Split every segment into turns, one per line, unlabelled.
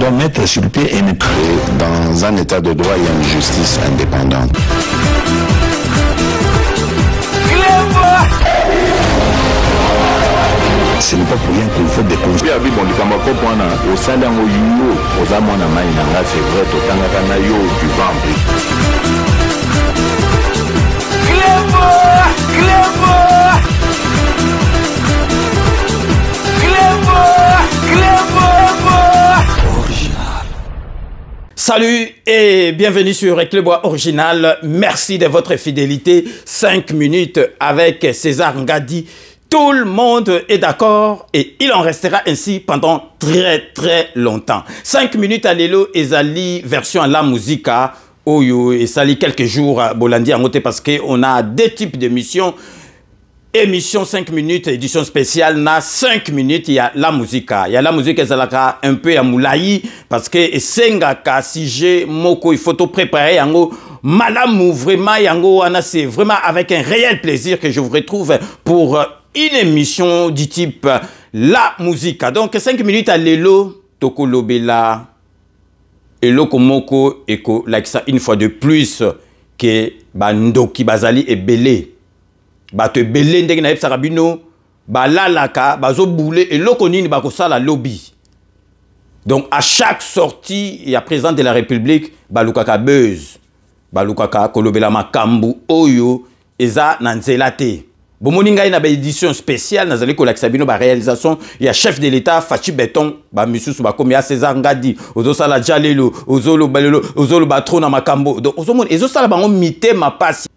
doit mettre sur pied et dans un état de droit, il y a une justice indépendante. Ce n'est pas pour rien qu'il faut des conseils.
Salut et bienvenue sur Reclebois Original. Merci de votre fidélité. 5 minutes avec César Ngadi. Tout le monde est d'accord et il en restera ainsi pendant très longtemps. 5 minutes à l'élo Ezali version à la musica. Oyo et sali quelques jours à Bolandi à Moté parce qu'on a deux types d'émissions. Émission 5 minutes, édition spéciale, na 5 minutes, il y a la musique. Il y a la musique, ça un peu à moulaï, parce que Sengaka, si j'ai moko, il faut tout préparer, yango, madame, vraiment, yango, c'est vraiment avec un réel plaisir que je vous retrouve pour une émission du type la musique. Donc 5 minutes à l'élo, toko lobela, et loko moko, eko, like ça, une fois de plus, que Ndoki Bazali est belé. Bato belé ndenge na yebisa rabino balalaka bazo boule et lokonini bakosala lobby. Donc à chaque sortie il y a président de la République balukaka buzz balukaka kolobela makambu oyo eza na nzela te. Bomoni ngai na ba édition spéciale nazali kolakisa bino ba réalisation il y a chef de l'État Fachi Beton ba misusu ba komi ya César Ngadi ozosala jalelo ozolo balelo ozolo batro na makambo. Donc ozomoni ezosala bango mité ma passe.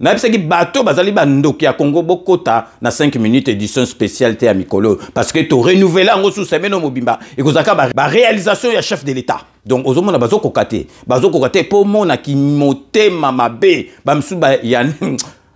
Na qui bateau bazali bandoki ya Congo bokota na 5 minutes édition spéciale à Mikolo parce que to renouveler en sous semaine mobimba et kozaka ba réalisation ya chef de l'État. Donc ozomona bazoko kokate pour mona ki motema mabe bamsuba ya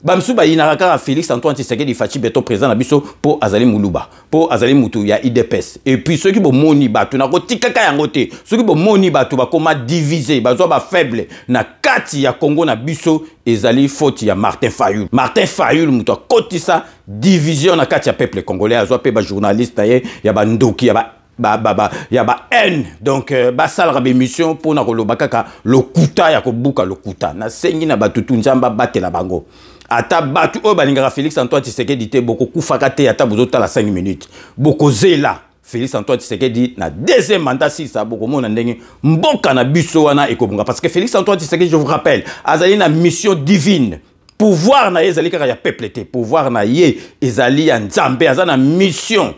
bamsuba inaraka Félix Antoine Tshisekedi Fachi Beton président na biso pour Azali Muluba pour Azali Mutu ya IDPS et puis ceux qui bo moni batu na kotikaka yango te ceux qui bo moni batu ba koma diviser bazwa ba faible na kati ya Congo na biso ezali faute ya Martin Fayulu mutu akotisa division na kati ya peuple congolais azwa pe ba journaliste ya ba ndoki ya ba haine donc basala ba émission pour na koloba kaka lokuta ya kobuka lokuta na sengi na batutu nzamba batela bango ata batu o balingaka Félix Antoine Tshisekedi te boko kufaka te ata bozota la 5 minutes boko zela Félix Antoine Tshisekedi na deuxième mandat si ça boko mona ndenge mboka na biso wana ekobunga parce que Félix Antoine Tshisekedi je vous rappelle azali na mission divine pouvoir na ezali kaka ya peuple te pouvoir na ye ezali ya nzambe azana mission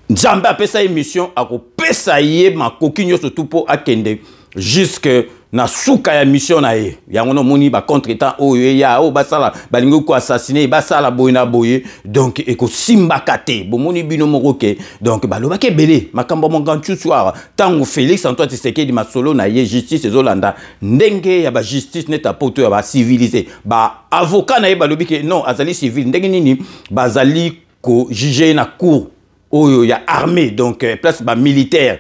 nzambe apesa ye mission akopesa ye makoki nyonso tout po akende jusque na suka ya mission na ye yango no moni ba contre-temps oyo ya o basala balingo ko assassiner basala boyina boye donc eko simbaka te bomoni bino moroke donc balobaki belé makambo mongantu soir tango Félix Antoine Tshisekedi masolo na ye justice ezolanda ndenge ya ba justice neta poto ya ba civilisé ba avocat na ye balobiki non azali civil ndenge nini bazali ko juger na cour oyo ya armée donc place ba militaire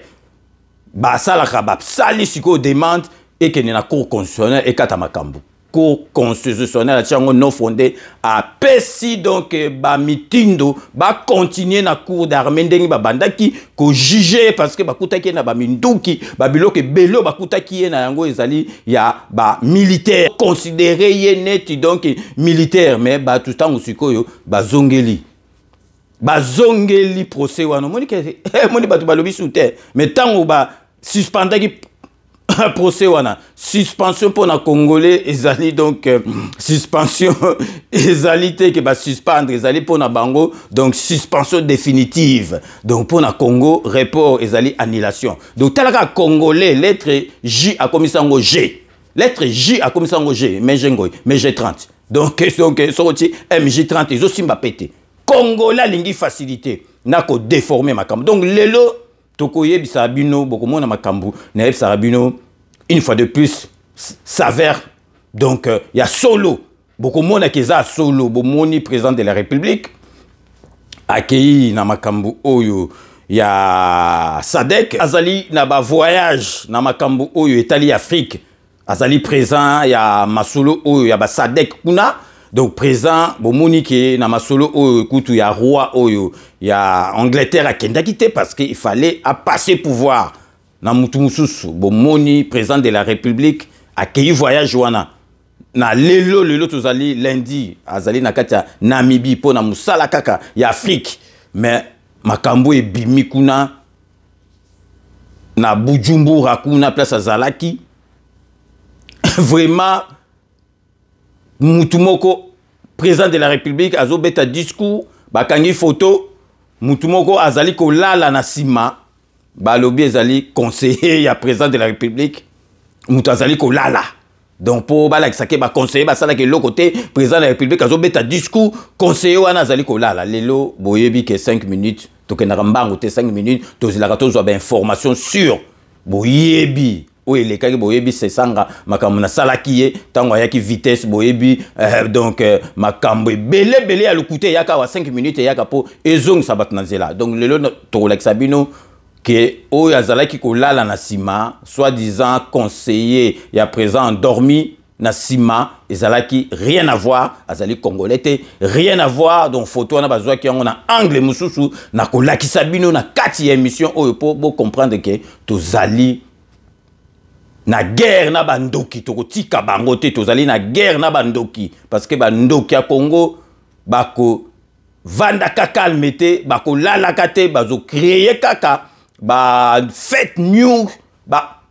ba sala kaba sali siko demande et que na cour constitutionnelle et kata makambo cour constitutionnelle tiango non fondé à pesi donc ba mitindo ba continuer na cour d'armée ndenge ba bandaki ko juger parce que ba kutaki na ba minduki ba biloke belo ba kutaki na yango ezali ya ba militaire considéré ye net donc militaire mais ba tout temps usikoyo ba zongeli procès wana moni ke moni batu balobi soute mais tango ba suspendaki procès wana suspension pour na congolais ezali donc suspension ezali te que ba suspendre ezali pour na bango donc suspension définitive donc pour na Congo report ezali annulation donc talaka congolais lettre J a komisango G lettre J a komisango G mais jengoy mais G30 donc sorti MJ30 ezosimba pété Congolais lingi facilité nako déformer makambo donc lelo tokoye bisabino bokomona makambo na bisabino une fois de plus s'avère donc il y a solo bokomona keza solo bomoni président de la République accueilli na makambo oyo ya Sadek azali na ba voyage na makambo oyo Italie Afrique azali présent ya masolo oyo ya ba Sadek kuna. Donc présent bomoni ke na masolo oyo kutu ya roi oyo ya Angleterre a kendakite parce qu'il fallait à passer pouvoir na mutu mususu bomoni président de la République accueilli voyage wana na lelo tozali lundi azali na kati ya Namibie po na musala kaka ya Afrique mais makambo ebimi kuna na Bujumbura kuna place azalaki vraiment mutu moko président de la République azobeta discours bakangi photo mutu moko azali kolala na sima balobi ezali conseiller ya président de la République mutu azali kolala donc po balakisa ke ba conseiller basala ke côté président de la République azobeta discours conseiller wana azali kolala lelo boyebi ke 5 minutes tokendaka mbangu te 5 minutes tozilaka tozwa ba information sur boyebi oui les cas boyebi c'est sanga makambo na salaki ye tango yaki vitesse boyebi donc makambo belé ya lokuté yaka wa 5 minutes yaka po ezong sabat na nzela donc lelo to la sabino que oyo azalaki kolala na sima soi-disant conseiller ya présent endormi na sima ezalaki rien à voir azali congolais te rien à voir donc photo na bazwa ki yango na angle mususu na kolakisa bino na kati ya émission oyo po bo comprendre que tozali na guerre na bandoki tokotika bango te tozali na guerre na bandoki parce que bandoki ya Congo bako vanda calme te bako lala kate bazo créer kaka ba fake news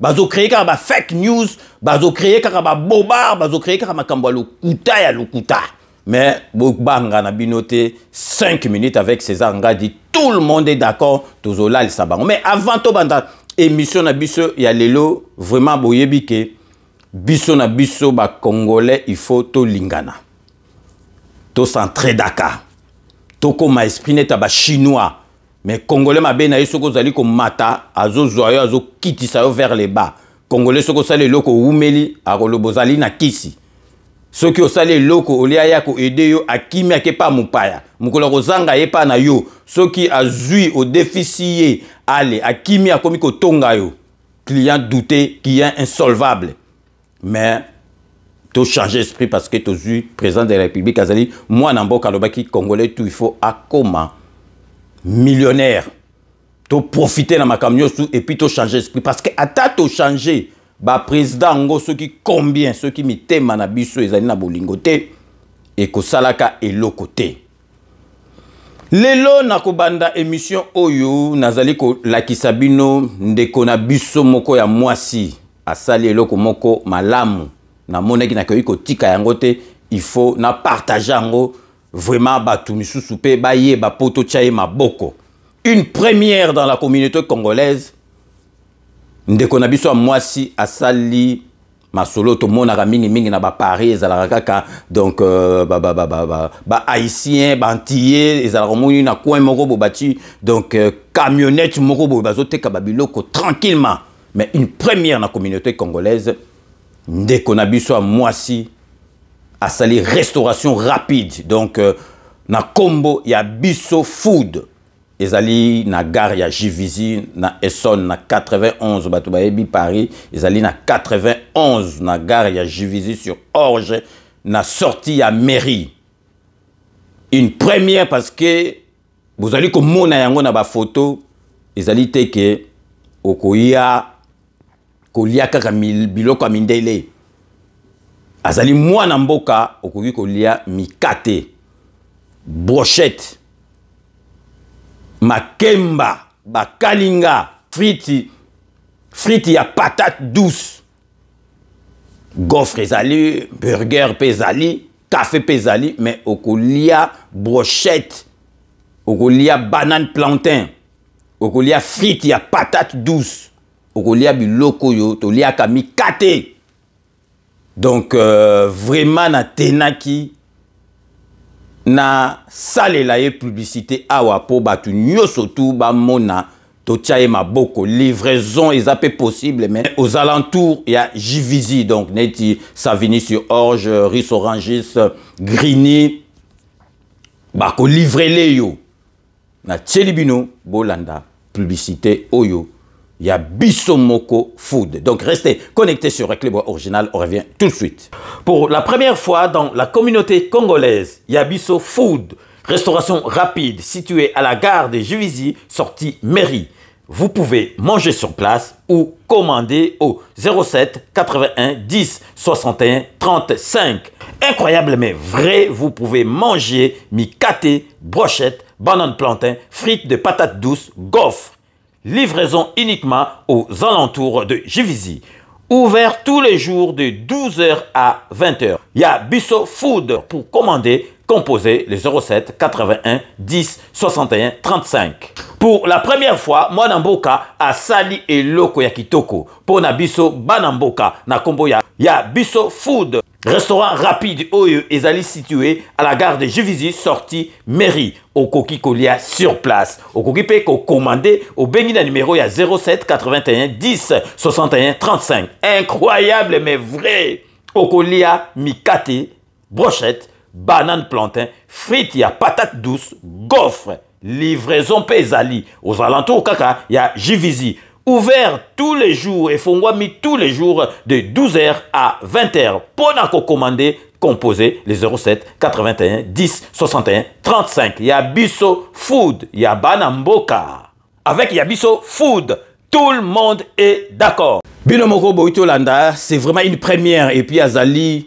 bazo créer kaka ba fake news bazo créer kaka ba bobard bazo créer kaka makambo ya lokuta mais banga na binote 5 minutes avec César Ngadi tout le monde est d'accord tozola le sabango mais avant to banda émission na biso ya lelo vraiment boyebi ke biso na biso ba congolais il faut to lingana to centrer Dakar to koma esprit neta ba chinois mais congolais mabe na yeso ko zali ko mata azo zoyo azo kitisa yo vers les bas congolais soko sale loko umeli akolobozali na kisi soki osale loko olia yako aider yo akimi akepa mupaya mukolo kozanga yepa na yo soki azui au déficit ale akimi akomi ko tonga yo client douté client insolvable mais to changer esprit parce que to zui président de la République azali moi na mboka lobaki congolais tout il faut akoma millionnaire to profiter na makamyo sou et puis to changer esprit parce que ata to changer ba président ngo soki combien soki mitema na biso ezali na bolingo te et ko salaka eloko te lelo na kobanda émission oyo nazali ko lakisa bino ndeko na biso moko ya mwasi asali eloko moko malamu na monaki na ko tika yango te il faut na partager yango vraiment batu misusu pe baye ba poto chaye maboko une première dans la communauté congolaise ndeko na biso mwasi asali masolo to monaka mingi na ba Paris ezalaka kaka donc ba haïtien ba antillais ezalaka moni na coin moko bobati donc camionnette moko bo bazoteka ba biloko tranquillement mais une première dans la communauté congolaise ndeko na biso mwasi asali restauration rapide donc na kombo ya biso food ezali na gare ya Jivizi na Essonne na 91 bato bayebi Paris ezali na 91 na gare ya Jivizi sur Orge na sortie ya mairie une première parce que vous allez komona yango na ba photo ezali teke okoya kolia kaka biloko mindele azali mwana mboka okoki kolia mikate brochette makemba bakalinga friti ya patate douce gaufre ezali burger pezali café pezali mais okolia brochette okolia banane plantain okolia friti ya patate douce okolia biloko yo toliaka mikate donc vraiment na tenaki na salela ye publicité awa po batu nyoso tout ba mona to chaye maboko livraison ezapé possible mais aux alentours il y a Jivizi donc neti Savigny sur Orge Ris Orangis Grigny ba ko livrer le yo na Tchelibino bolanda publicité oyo il y a Bissomoko Food. Donc restez connectés sur Reclebois Original, on revient tout de suite. Pour la première fois dans la communauté congolaise, il y a Bisso Food, restauration rapide située à la gare de Juvisy, sortie mairie. vous pouvez manger sur place ou commander au 07 81 10 61 35. Incroyable mais vrai, vous pouvez manger mikaté, brochette, banane plantain, frites de patates douces, gaufres. Livraison uniquement aux alentours de Jivizi. Ouvert tous les jours de 12h à 20h. Il y a Bisso Food pour commander, composer le 07 81 10 61 35. Pour la première fois, Mwanamboka a sali et loko ya kitoko. Pour na Bisso Banamboka na kombo ya Bisso Food. Restaurant rapide Oyo Ezali situé à la gare de Jivizi, sortie mairie. Au Koki Kolia sur place. Au Koki peut commander au Benina numéro 07 81 10 61 35. Incroyable mais vrai. Au Kolia mikate, brochette, banane plantain, frites, il y a patates douces, gaufres. Livraison Pézali. Aux alentours kaka, il y a Jivizi. Ouvert tous les jours et Fongwami tous les jours de 12h à 20h. Pour commander, composer les 07 81 10 61 35. Il y a Bisso Food, il y a Banamboka. Avec Yabisso Food, tout le monde est d'accord. Binomoko Boito Landa, c'est vraiment une première. Et puis Azali,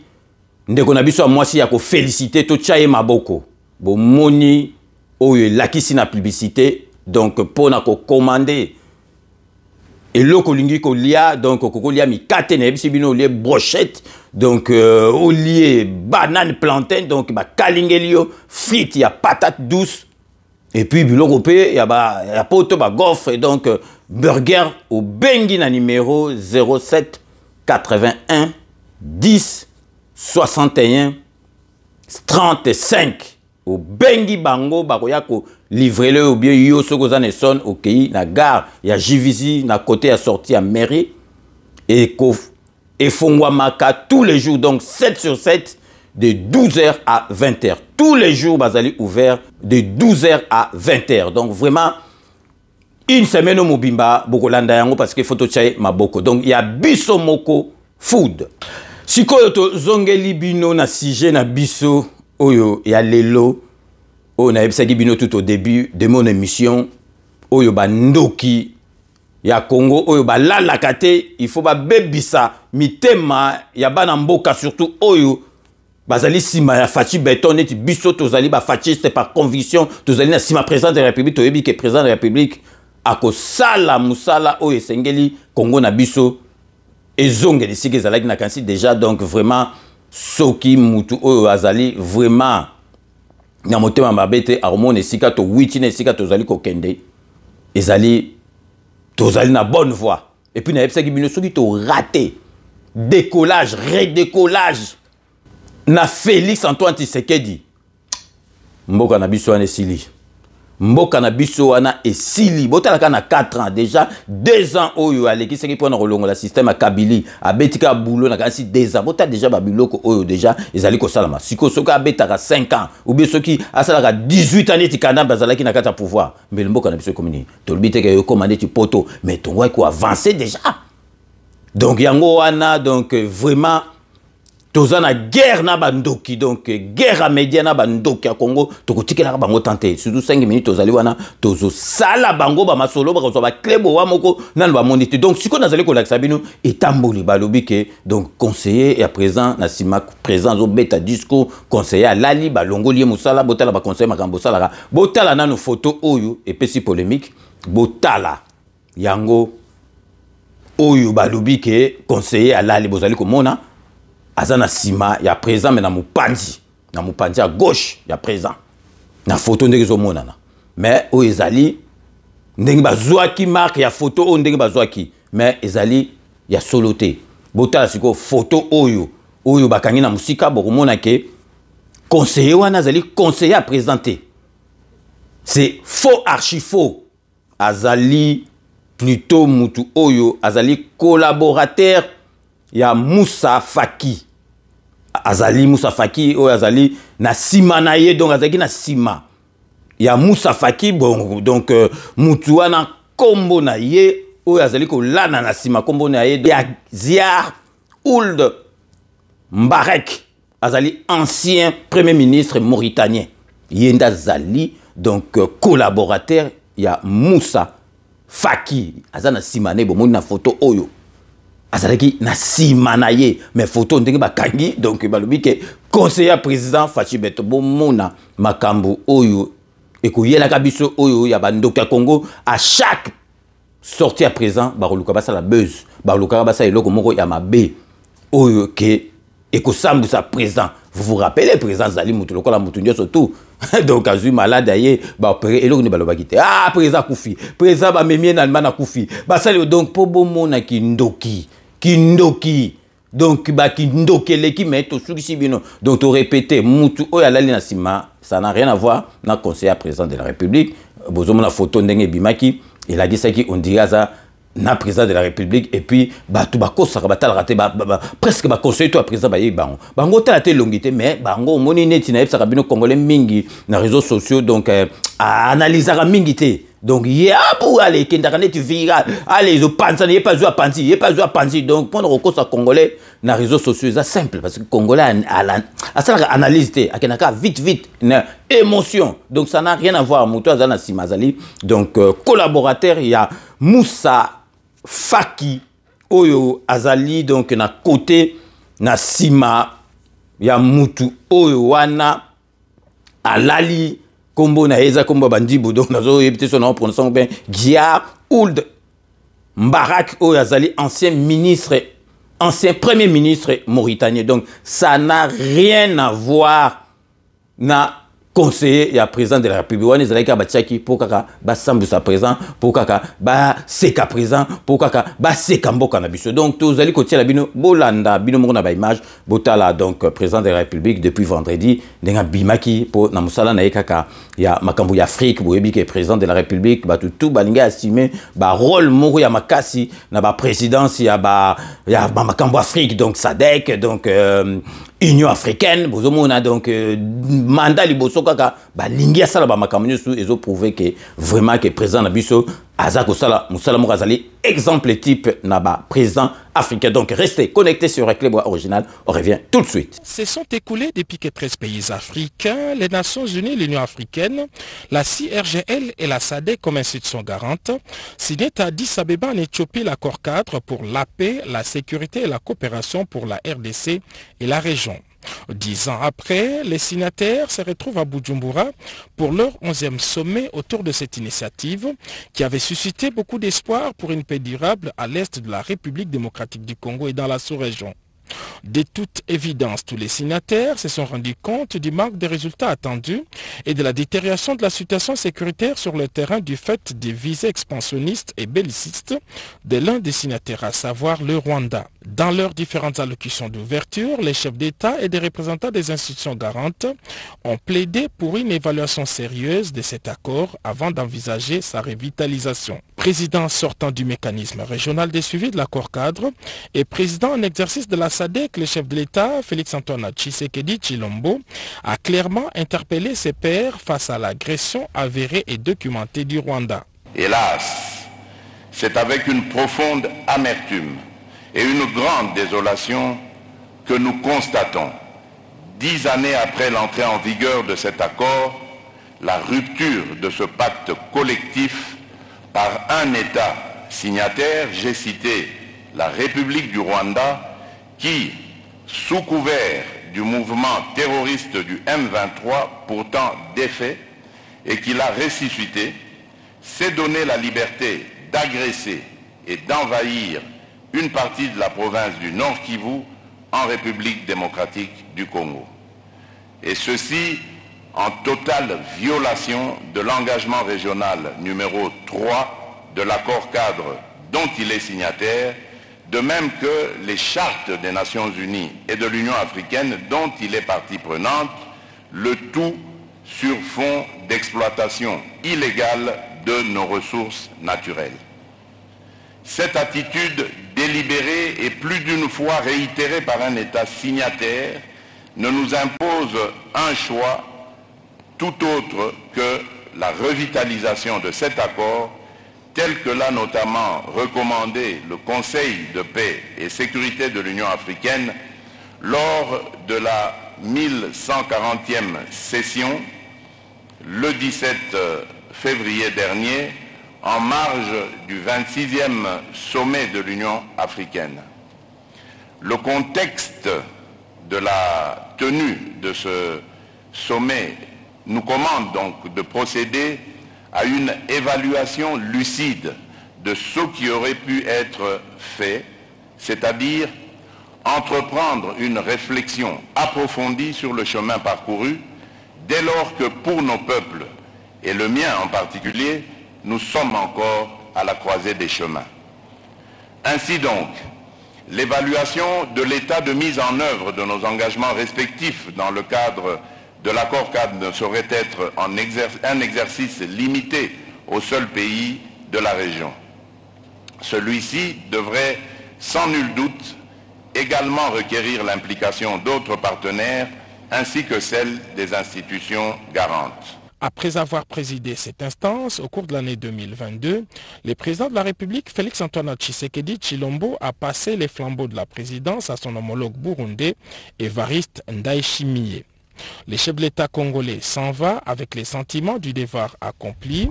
ndeko biso a moi si yako féliciter to chaye maboko. Bo moni oyo lakisi na publicité, donc pour commander. Et le kolingi kolia, donc kolia mi katene, bino lié brochette, donc au lié banane plantain, donc ba kalingelio, frites, il y a patates douces, et puis biloko pe, il y a poto ba gaufre, donc burger au bengi na numéro 07 81 10 61 35. Au bengi bango bakoya ko livrer le ou bien yo soko za son au pays na gare ya Jivizi na côté à sortie à mairie et fongwa maka tous les jours, donc 7 sur 7 de 12h à 20h. Tous les jours bazali ouvert de 12h à 20h. Donc vraiment une semaine au mobimba bokolanda yango parce que photo chaye maboko. Donc il y a Bisso Moko Food. Sikoyo to zongeli bino na sije na biso Oyo ya lelo o na ebisaki bino tout au début de mon émission oyo bandoki ya Congo oyo balala kate il faut ba bebisa mitema ya bana mboka surtout oyo bazali sima ya fachi beton neti biso tozali ba fachiste par conviction tozali na sima président de la République toyebi ke président de la République akosala musala oyo esengeli Congo na biso ezongeli sike ezalaki na kansi déjà, donc vraiment soki mutu oyo azali vraiment na motema mabete armone sika to witine sika tozali kokende ezali tozali na bonne voie. Et puis na epsaki bino soki to raté décollage redécollage na Félix Antoine Tshisekedi mboka na biso wana esili. Mboka na biso wana esili botalaka na 4 ans déjà 2 ans oyo aleki seki pona kolongo la système a Kabili abetika boulot na kasi 2 ans bota déjà ba biloko oyo déjà ezali ko salama siko soki abetaka 5 ans ou bien soki asalaka 18 ans neti kana bazalaki na kata pouvoir mais mboka na biso komini to biteka yo commander ti poto mais ton wa ko avancer déjà. Donc yango wana donc vraiment tozana guerre na bandoki, donc guerre à média na bandoki à Congo tokotikela bango tenter surtout 5 minutes tozali wana tozo sala bango ba masolo ba ko ba klebo wa moko na ba monite. Donc siko nazali ko lakisa bino etamboli balobi ke donc conseiller et à présent na sima présent zo beta disco conseiller Lali ba longoli musala botala ba conseiller makambo sala botala na no photo oyo et pesi polémique botala yango oyo balobi ke conseiller Lali bozali ko mona azana sima ya présent mais na mupanzi à gauche ya présent na photo ndenge zo monana mais o ezali ndenge bazwaki marque ya photo o ndenge bazwaki mais ezali ya soloté botala siko photo oyo bakangi na musika bokomona ke conseiller wana azali conseiller à présenter, c'est faux archi faux. Azali plutôt mutu oyo azali collaborateur ya Moussa Faki. Azali Moussa Faki oyo azali na sima na ye, donc azali na sima ya Moussa Faki. Bon donc mutu wana kombo na ye oyo azali ko lana na sima kombo na ye ya Ziar Ould Mbarek, azali ancien premier ministre mauritanien. Yenda Zali donc collaborateur ya Moussa Faki azana simane bomoni na photo oyo azalaki na simanaye mais photo ndenge bakangi donc balobi ke conseiller président Fachi Beto bomona makambo oyo ekoyelaka biso oyo ya bandoki ya Congo à chaque sortie à présent baroluka basa la buzz baroluka basa eloko moko ya mabe oyo ke ekosambusa président. Vous vous rappelez président Zali Moutoulo la Moutounio surtout donc azui malade aye ba opérer eloko ni baloba kité ah président Koufi président ba memie na mana Koufi basali donc po bomona kindoki donc ba kindoki leki meto sukisi bino donc to répéter mutu oya lali na sima ça n'a rien à voir na conseiller président de la République bozomo la photo ndenge bimaki il a dit ça qui on dirait ça na président de la République et puis tout bakosa batala raté presque ba conseiller toi président ba yibango bango tala te longité mais bango moni neti na yebsa bino congolais mingi na réseaux sociaux donc analysera mingi te donc ya pour aller kindarane tu viral allez zo panza n'est pas zo panzi donc pour rekosa congolais na réseaux sociaux c'est simple parce que congolais à ça analyse te akenaka vite na émotion donc ça n'a rien à voir muto azana simazali donc collaborateur il y a Moussa Faki oyo azali donc na côté na sima ya mutu oyo wana alali kombo na eza kombo bandibu donc nazo yebite son nom prononçant bien Gia Ould Mbarak oyo azali ancien premier ministre mauritanien donc ça n'a rien à voir na conseiller ya président de la République wani zalaka batiaki pour kaka ba sambusa président pour kaka ba seka président pour kaka ba seka mboka na biso donc tozali kotia la bino bolanda bino moko na ba image botala donc président de la République depuis vendredi ndenga bimaki pour na musala na kaka ya makambo ya Afrique boyebi ke président de la République ba tout balinga assumer ba rôle moko ya makasi na ba présidence ya makambo Afrique donc SADC donc Union africaine bozomona donc mandat liboso kaka balingi asala ba makambo nyusu ezo prouver que vraiment que président na biso azako sala musala mo azali exemple type na ba président africain. Donc restez connectés sur Éclairbois Original, on revient tout de suite.
Se sont écoulés depuis que 13 pays africains, les Nations Unies, l'Union africaine, la CIRGL et la SADC comme institutions garantes signaient à Addis Abeba en Éthiopie l'accord cadre pour la paix, la sécurité et la coopération pour la RDC et la région. 10 ans après, les signataires se retrouvent à Bujumbura pour leur 11e sommet autour de cette initiative qui avait suscité beaucoup d'espoir pour une paix durable à l'est de la République démocratique du Congo et dans la sous-région. De toute évidence, tous les signataires se sont rendus compte du manque de résultats attendus et de la détérioration de la situation sécuritaire sur le terrain du fait des visées expansionnistes et bellicistes de l'un des signataires, à savoir le Rwanda. Dans leurs différentes allocutions d'ouverture, les chefs d'État et des représentants des institutions garantes ont plaidé pour une évaluation sérieuse de cet accord avant d'envisager sa revitalisation. Président sortant du mécanisme régional de suivi de l'accord cadre et président en exercice de la SADC, le chef de l'État, Félix-Antoine Tshisekedi Tshilombo, a clairement interpellé ses pairs face à l'agression avérée et documentée du Rwanda.
Hélas, c'est avec une profonde amertume et une grande désolation que nous constatons, 10 années après l'entrée en vigueur de cet accord, la rupture de ce pacte collectif par un État signataire, j'ai cité la République du Rwanda, qui, sous couvert du mouvement terroriste du M23, pourtant défait, et qui l'a ressuscité, s'est donné la liberté d'agresser et d'envahir une partie de la province du Nord Kivu en République démocratique du Congo. Et ceci en totale violation de l'engagement régional numéro 3 de l'accord cadre dont il est signataire, de même que les chartes des Nations Unies et de l'Union africaine dont il est partie prenante, le tout sur fond d'exploitation illégale de nos ressources naturelles. Cette attitude délibérée et plus d'une fois réitérée par un État signataire ne nous impose un choix tout autre que la revitalisation de cet accord tel que l'a notamment recommandé le Conseil de paix et sécurité de l'Union africaine lors de la 1140e session le 17 février dernier en marge du 26e sommet de l'Union africaine. Le contexte de la tenue de ce sommet nous commande donc de procéder à une évaluation lucide de ce qui aurait pu être fait, c'est-à-dire entreprendre une réflexion approfondie sur le chemin parcouru, dès lors que pour nos peuples, et le mien en particulier, nous sommes encore à la croisée des chemins. Ainsi donc, l'évaluation de l'état de mise en œuvre de nos engagements respectifs dans le cadre de l'accord cadre ne saurait être un exercice limité au seul pays de la région. Celui-ci devrait, sans nul doute, également requérir l'implication d'autres partenaires ainsi que celle des institutions garantes.
Après avoir présidé cette instance au cours de l'année 2022, le président de la République, Félix-Antoine Tshisekedi Tshilombo, a passé les flambeaux de la présidence à son homologue burundais, Évariste Ndayishimiye. Le chef de l'État congolais s'en va avec les sentiments du devoir accompli.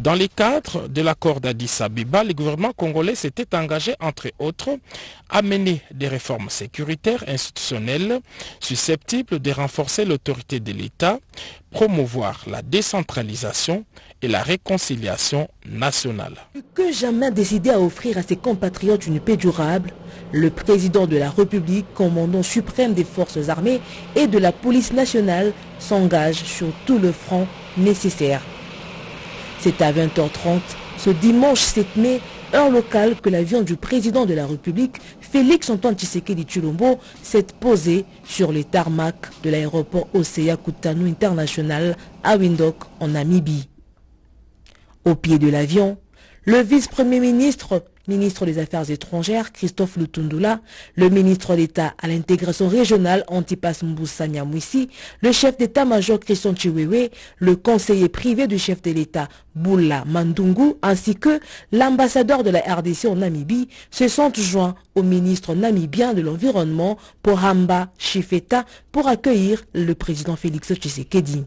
Dans le cadre de l'accord d'Addis Abeba, le gouvernement congolais s'était engagé, entre autres, à mener des réformes sécuritaires institutionnelles susceptibles de renforcer l'autorité de l'État, promouvoir la décentralisation et la réconciliation nationale.
Plus que jamais décidé à offrir à ses compatriotes une paix durable, le président de la République, commandant suprême des forces armées et de la police nationale, s'engage sur tout le front nécessaire. C'est à 20h30, ce dimanche 7 mai, heure locale, que l'avion du président de la République, Félix-Antoine Tshisekedi Tshilombo, s'est posé sur les tarmacs de l'aéroport Oseya Kutanu International à Windhoek, en Namibie. Au pied de l'avion, le vice-premier ministre, ministre des Affaires étrangères, Christophe Lutundula, le ministre d'État à l'intégration régionale, Antipas Mbusa Nyamwisi, le chef d'état-major Christian Chiwewe, le conseiller privé du chef de l'État, Boula Mandungu, ainsi que l'ambassadeur de la RDC en Namibie, se sont joints au ministre namibien de l'Environnement, Pohamba Chifeta, pour accueillir le président Félix Tshisekedi.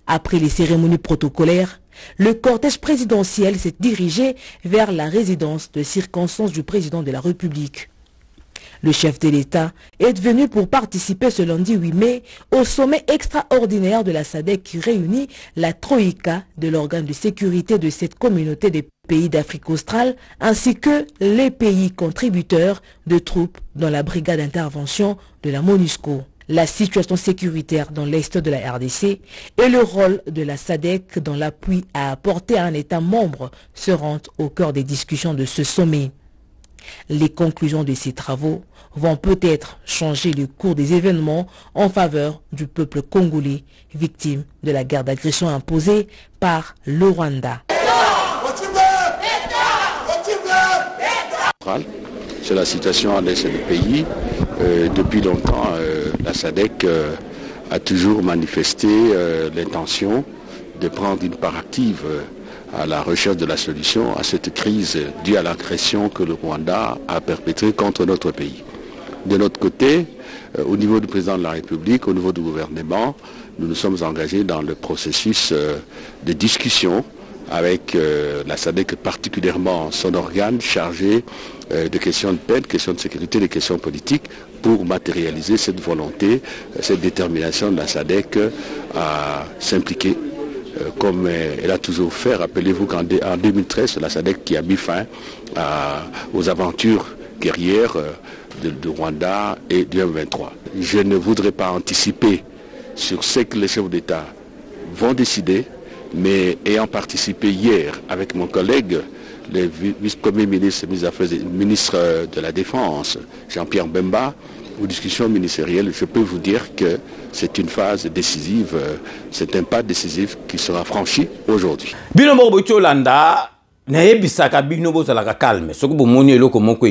Après les cérémonies protocolaires, le cortège présidentiel s'est dirigé vers la résidence de circonstance du président de la République. Le chef de l'État est venu pour participer ce lundi 8 mai au sommet extraordinaire de la SADC qui réunit la Troïka de l'organe de sécurité de cette communauté des pays d'Afrique australe ainsi que les pays contributeurs de troupes dans la brigade d'intervention de la MONUSCO. La situation sécuritaire dans l'est de la RDC et le rôle de la SADC dans l'appui à apporter à un État membre seront au cœur des discussions de ce sommet. Les conclusions de ces travaux vont peut-être changer le cours des événements en faveur du peuple congolais, victime de la guerre d'agression imposée par le Rwanda.
C'est la situation à l'est du pays. Depuis longtemps, la SADC a toujours manifesté l'intention de prendre une part active à la recherche de la solution à cette crise due à l'agression que le Rwanda a perpétrée contre notre pays. De notre côté, au niveau du président de la République, au niveau du gouvernement, nous nous sommes engagés dans le processus de discussion avec la SADC, particulièrement son organe chargé de questions de paix, de questions de sécurité, de questions politiques, pour matérialiser cette volonté, cette détermination de la SADC à s'impliquer comme elle a toujours fait. Rappelez-vous qu'en 2013, c'est la SADC qui a mis fin aux aventures guerrières du Rwanda et du M23. Je ne voudrais pas anticiper sur ce que les chefs d'État vont décider, mais ayant participé hier avec mon collègue, le vice-premier ministre, ministre de la Défense, Jean-Pierre Bemba, aux discussions ministérielles, je peux vous dire que c'est une phase décisive, c'est un pas décisif qui sera franchi aujourd'hui.
Binomo Bocholanda, Nebisaka Binobo Zalaka calme, ce que vous moniez le comment que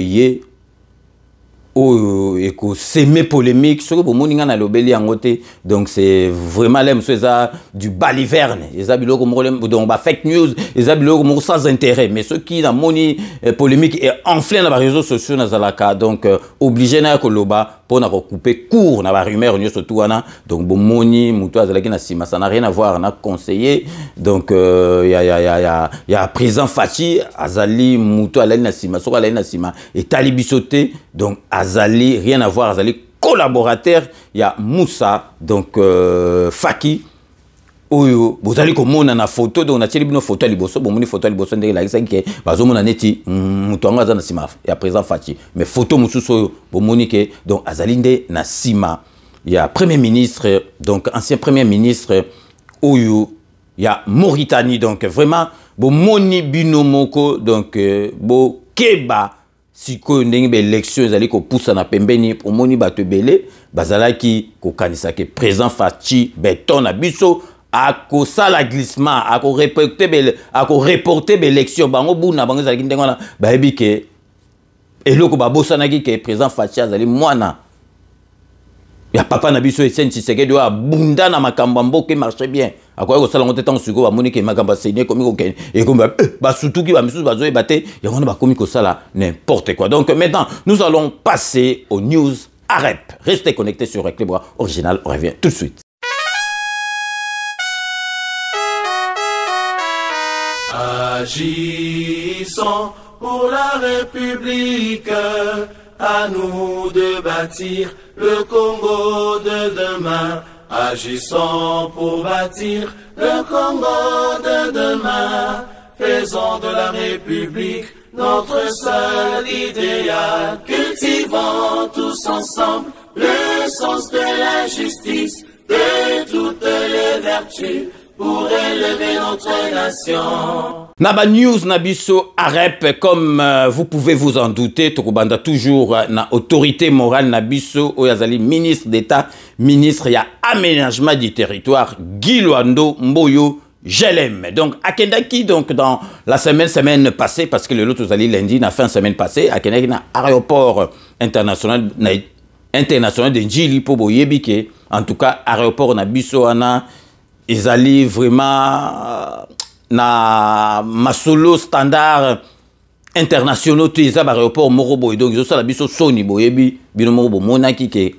eko semé polémique ce que vous moniez na lobeli angote, donc c'est vraiment l'aime ça du baliverne, les habilo comme donc ba fake news, les habilo comme sans intérêt, mais ceux qui na moni polémique et enflé dans les réseaux sociaux na zalaka, donc obligé na koloba pour couper court na ba rumeur nyo surtout wana donc bomoni muto azalaki na sima ça n'a rien à voir na conseiller donc il y a président Fachi azali muto alali na sima soko alali na sima et talibisoté donc azali rien à voir azali collaborateur il y a Moussa donc Faki oyo bozali komona na photo donc na teli bino photo liboso bomoni photo liboso ndenge la ki bazomona neti muto anga za na sima ya président Fachi mais photo mususu oyo bomoni ke donc azali nde na sima ya premier ministre donc ancien premier ministre oyo ya Mauritanie donc vraiment bomoni bino moko donc bo keba siko ndenge be élection ezali ko poussa na pembeni omoni bato belé bazalaki ko kanisa ke président Fachi beton na biso ako sala glissement ako reporter l'élection bango buna bango zalaki ndengo na bayebi ke eloko babosanaki ke président Fachi azali mwana ya papa na biso Etienne Tshisekedi wa bunda na makambo mboke marche bien akoya ko sala ngote tango siko ba moni ke makambo seigne komi ko ken et comme ba sutuki ba misusu bazoye baté yango na ba komi ko sala n'importe quoi. Donc maintenant nous allons passer aux news AREP. Restez connectés sur Reclebois Original, on revient tout de suite.
Agissons pour la République, à nous de bâtir le Congo de demain. Agissons pour bâtir le Congo de demain. Faisons de la République notre seul idéal. Cultivons tous ensemble le sens de la justice, de toutes les vertus, pour élever notre nation.
Naba News Nabiso AREP, comme vous pouvez vous en douter, Tokobanda toujours na autorité morale Nabiso Oyazali, ministre d'État, ministre ya aménagement du territoire, Guy Luando Mboyo Jelem. Donc Akendaki, donc dans la semaine passée, parce que le lot Ozali lundi na fin semaine passée, Akendaki na aéroport international de Njili po boyebike, en tout cas aéroport Nabiso ana ezali vraiment na masolo standard internationaux tu ezaba aéroport morobo et donc ils ont la biso soni boyebi bino morobo monaki ke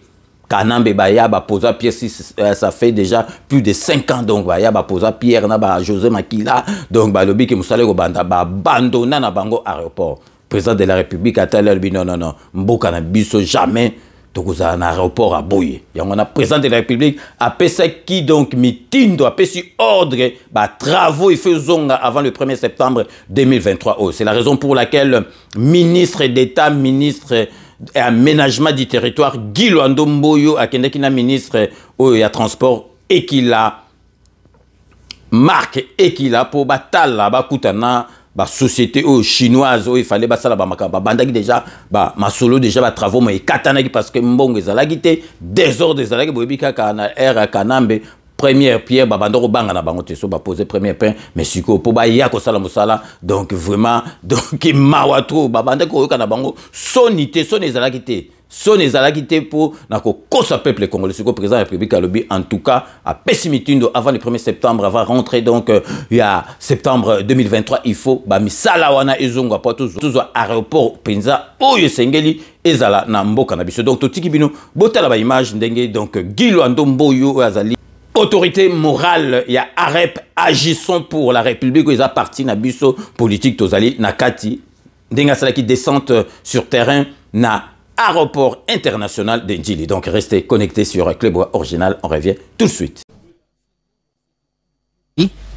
kanambe baya ba posa pièce ça fait déjà plus de 5 ans donc baya ba posa Pierre na ba José Makila donc ba lobi ke musale ko banda ba abandona na bango aéroport président de la République atala bi non mboka na biso jamais donc vous avez un aéroport à Boye. Il y a un président de la République a fait qui donc mitindo a fait ordre bah travaux il fait zonga avant le 1er septembre 2023. Oh, c'est la raison pour laquelle ministre d'État, ministre aménagement du territoire Guy Luando Mboyo a kina ministre au transport et qu'il a marque et qu'il a pour batala bakutana ba société chinoise il fallait ba sala ba makaba bandaki déjà ba masolo déjà ba travaux mais katanaki parce que mbongo ezalaki te désordre ezalaki boyebi kaka na era kanambe première pierre ba bandoko banga na bango te so ba poser première pain mais siko po ba ya ko sala musala donc vraiment donc mawatro ba bandaki ko yoka na bango sonité son ezalaki te son ezalaki te pour na ko kosa peuple congolais siko président de la République a lobby en tout cas à pessimitindo avant le 1er septembre avant rentrer donc il y a septembre 2023 il faut ba misala wana ezonga po toujours aéroport penza oyo sengeli ezala na mboka na biso donc totiki bino botala ba image ndenge donc Guy Luando Mboyo azali autorité morale ya AREP agissons pour la République ils appartient na biso politique tozali na kati ndenga sala qui descente sur terrain na aéroport international de Njili. Donc restez connectés sur Club Original, on revient tout de suite.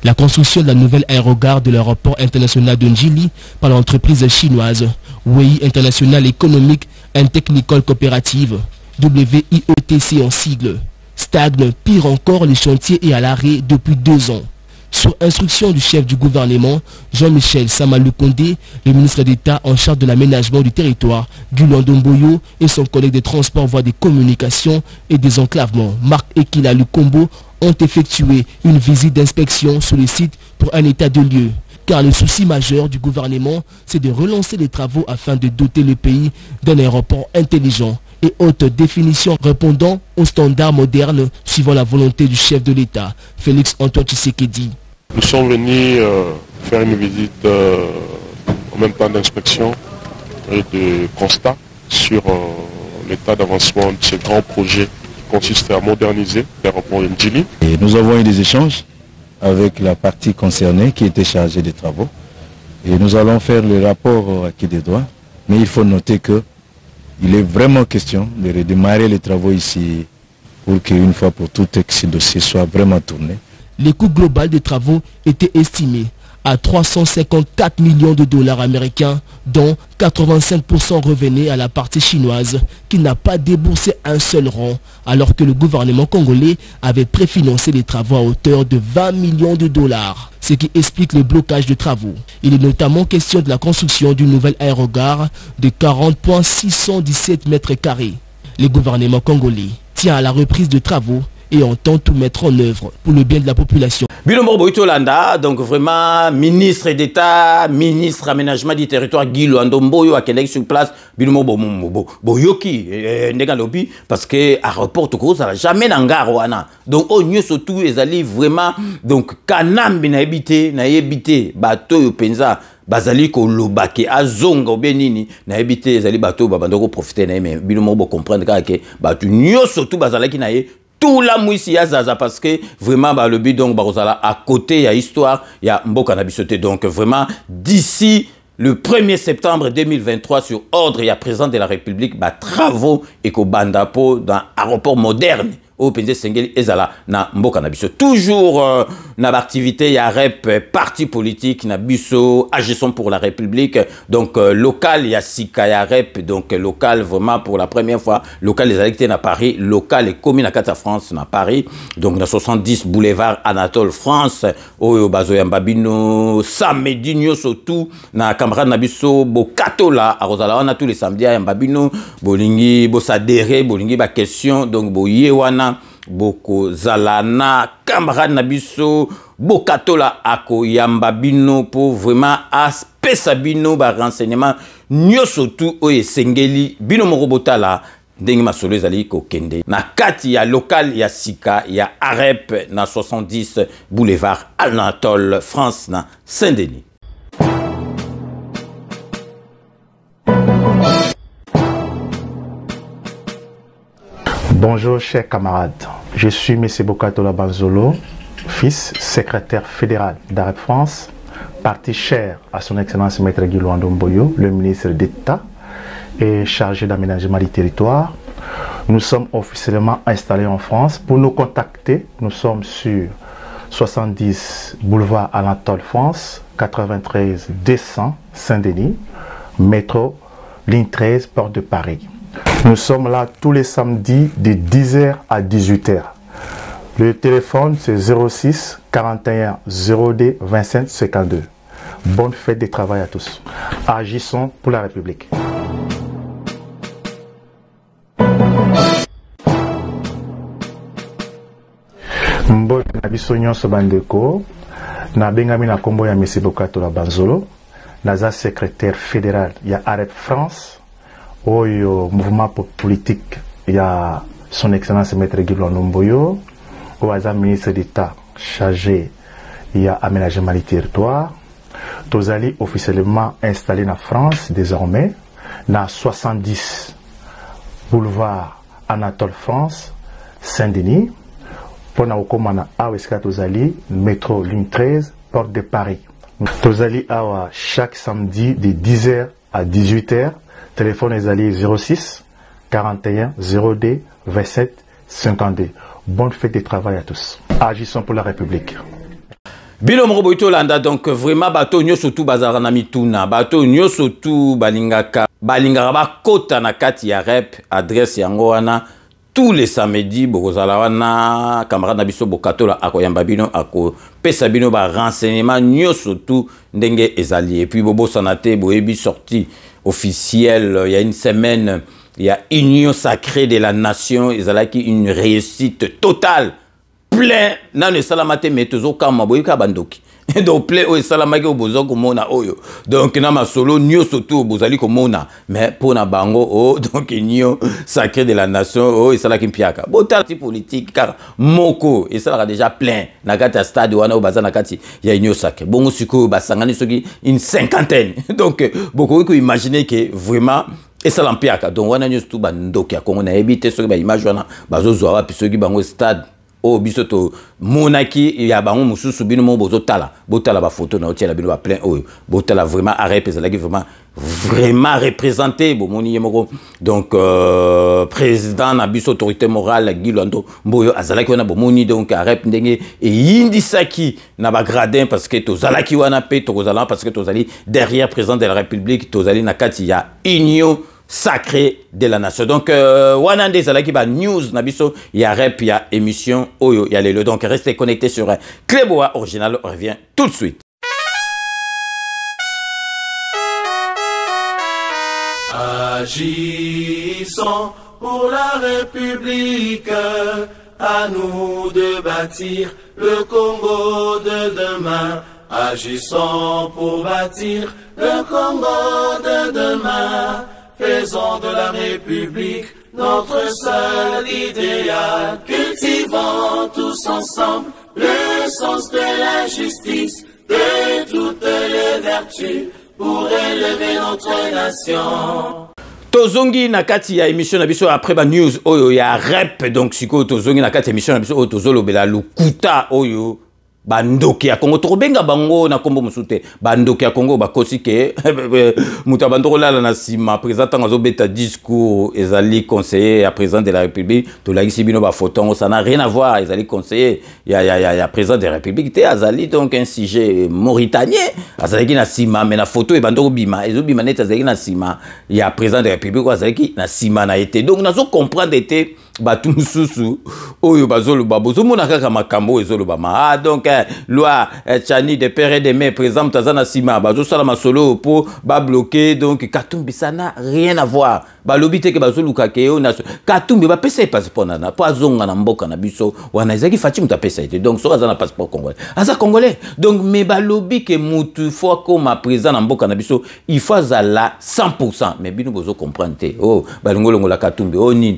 La construction de la nouvelle aérogare de l'aéroport international de Njili par l'entreprise chinoise WEI International Economic and Technical Cooperative, WIETC en sigle, stagne. Pire encore, le chantier est à l'arrêt depuis 2 ans. Sur instruction du chef du gouvernement, Jean-Michel Samaloukonde, le ministre d'État en charge de l'aménagement du territoire, Guy Luando Mboyo, et son collègue des transports, voies des communications et des enclavements, Marc Ekila Lukombo, ont effectué une visite d'inspection sur le site pour un état de lieu. Car le souci majeur du gouvernement, c'est de relancer les travaux afin de doter le pays d'un aéroport intelligent et haute définition répondant aux standards modernes suivant la volonté du chef de l'État, Félix Antoine Tshisekedi.
Nous sommes venus faire une visite en même temps d'inspection et de constat sur l'état d'avancement de ce grand projet qui consiste à moderniser l'aéroport de Ndjili.
Et nous avons eu des échanges avec la partie concernée qui était chargée des travaux. Et nous allons faire le rapport acquis des droits. Mais il faut noter qu'il est vraiment question de redémarrer les travaux ici pour qu'une fois pour toutes ce dossier soit vraiment tourné.
Les coûts globaux des travaux étaient estimés à 354 millions de dollars américains, dont 85% revenaient à la partie chinoise, qui n'a pas déboursé un seul rond, alors que le gouvernement congolais avait préfinancé les travaux à hauteur de 20 millions de dollars, ce qui explique le blocage de travaux. Il est notamment question de la construction d'une nouvelle aérogare de 40,617 mètres carrés. Le gouvernement congolais tient à la reprise de travaux et entend tout mettre en œuvre pour le bien de la population.
Bilombo Boitolanda, donc vraiment ministre d'État, ministre aménagement du territoire, Guy Luandomboyo a Québec sur place, Bilombo Boyoki, Negalobi, parce que aéroport tout ça jamais n'angaroana. Donc on y surtout les alliés vraiment donc Kanam na habité bateau yo penza bazali ko lobake azonga obenini na habité les alliés bateau babandoko profiter na mais Bilombo comprendre que bateau nyo surtout bazalaki na tout la mouissi ya zaza parce que vraiment le but donc barozala à côté il y a histoire il y a mboka na bisoté donc vraiment d'ici le 1er septembre 2023 sur ordre il y a président de la République travaux et ko bandapo dans aéroport moderne au PND Sengeli ezala na mboka na biso toujours na activité ya rep parti politique na biso agissons pour la République donc local ya sika ya rep donc local vraiment pour la première fois local les électés na Paris local et commune à Kata France na Paris donc na 70 boulevard Anatole France oyo bazoya mbabino samedi nyoso tout na camarade na biso bokatola a Rosala on a tous les samedis ya mbabino bolingi bosadere bolingi ba question donc boyewana boko zalana camarade nabiso bokatola ako yamba bino pour vraiment aspesa bino ba renseignement nyoso tout oye sengeli bino morobotala ndenge masolo ezali ko kende na kati ya local ya sika ya arep na 70 boulevard Anatole France na Saint-Denis.
Bonjour chers camarades, je suis M. Bokatola Banzolo, fils secrétaire fédéral d'Arep France, parti cher à son excellence Maître Guy Luandomboyo, le ministre d'État et chargé d'aménagement du territoire. Nous sommes officiellement installés en France. Pour nous contacter, nous sommes sur 70 boulevard Anatole France, 93 200 Saint-Denis, métro, ligne 13, porte de Paris. Nous sommes là tous les samedis de 10h à 18h. Le téléphone c'est 06 41 0D 25 52. Bonne fête de travail à tous. Agissons pour la République. Mbote na biso nyonso bandeko na bengami na kombo ya M. Bokatola Banzolo naza secrétaire fédéral ya Arep France. Oyo mouvement politique il y a son excellence Maître Guy Luandomboyo au ministre d'État chargé il y a aménagement du territoire tozali officiellement installé en France désormais na 70 boulevard Anatole France Saint-Denis pour na okomana aweska tozali métro ligne 13 porte de Paris tozali awa chaque samedi de 10h à 18h. Téléphone est allié 06 41 0D 27 52. Bonne fête de travail à tous. Agissons pour la République.
Bilom Roboito Landa donc vraiment bateau nyo surtout bazarana mituna bateau nyo surtout balingaka kota na kati ya rep adresse yango wana tous les samedis bokozala wana camarade na biso bokatola akoyamba bino ako pesa bino ba renseignement nyo surtout ndenge ezali et puis bobo sanate boyebi sorti officiel il y a une semaine il y a Union sacrée de la nation ezalaki une réussite totale plein na ne salamate metozo kama boyika bandoki donc plein o salamaki obozo komona oyo donc na masolo nyo surtout bozali komona mais pour na bango oh donc Union sacrée de la nation oh esalaki mpiaka botati politique car moko esalaka déjà plein na kati stade wana obaza na kati ya Union sacrée bongo siko basangani soki une cinquantaine donc beaucoup ko imaginer que vraiment Et ça l'empiaka. Donc, on a juste tout bandoki à Congo. On a évité ce qui image wana bazo zoa puis ce qui bango stade au bisoto monaki il y a bango mususu bino mo bozo tala ba photo na otiela bino ba plein oyo botala vraiment arrêt pezala qui vraiment représenté bomoni yemoko donc président na biso autorité morale Gilwando Mboyo azalaki wana bomoni donc arrêt ndenge et yindisaki na ba gradin parce que tozalaki wana pe tokozala parce que tozali derrière président de la République tozali na kati ya union sacré de la nation. Donc, Wanande Zalaki ba news nabiso, il y a rep, il y a émission, oyo, il y a les donc restez connectés sur Clébois Original, on revient tout de suite.
Agissons pour la République, à nous de bâtir le Congo de demain. Agissons pour bâtir le Congo de demain. Faisons de la République notre seul idéal. Cultivons tous ensemble le sens de la justice, de toutes les vertus pour élever notre nation.
Tozongi nakati ya émission na biso après ba news oyo ya rep donc siko tozongi nakati émission na biso oyo tozolo bela lukuta oyo bandoki ya Congo tobenga bango na kombo musute bandoki ya Congo bakosi ke muta bandoko lala na sima président ngazo beta discours ezali conseiller ya président de la République to la bino ba photo ça n'a rien à voir ezali conseiller ya président de la République te azali donc un sujet mauritanien azali na sima mais na photo e bandoko bima ezo bima net azali na sima ya président de la République azali na sima na été donc nazo comprendre été batu mususu oyo bazolo babozo mona kaka makambo ezolo bama donc loi Tchani de père et de mère présente tazana sima bazo sala masolo pour ba bloquer donc Katumbi ça n'a rien à voir balobi te ke bazolo kakeo na Katumbi ba pesa passeport na po azonga na mboka na biso wana ezaki Fatim ta pesa été donc so azana passeport congolais asa congolais donc me balobi ke mutu faut comme président na mboka na biso il faut zala 100% mais bino bozo comprendre te oh balongolongo la Katumbi oh nini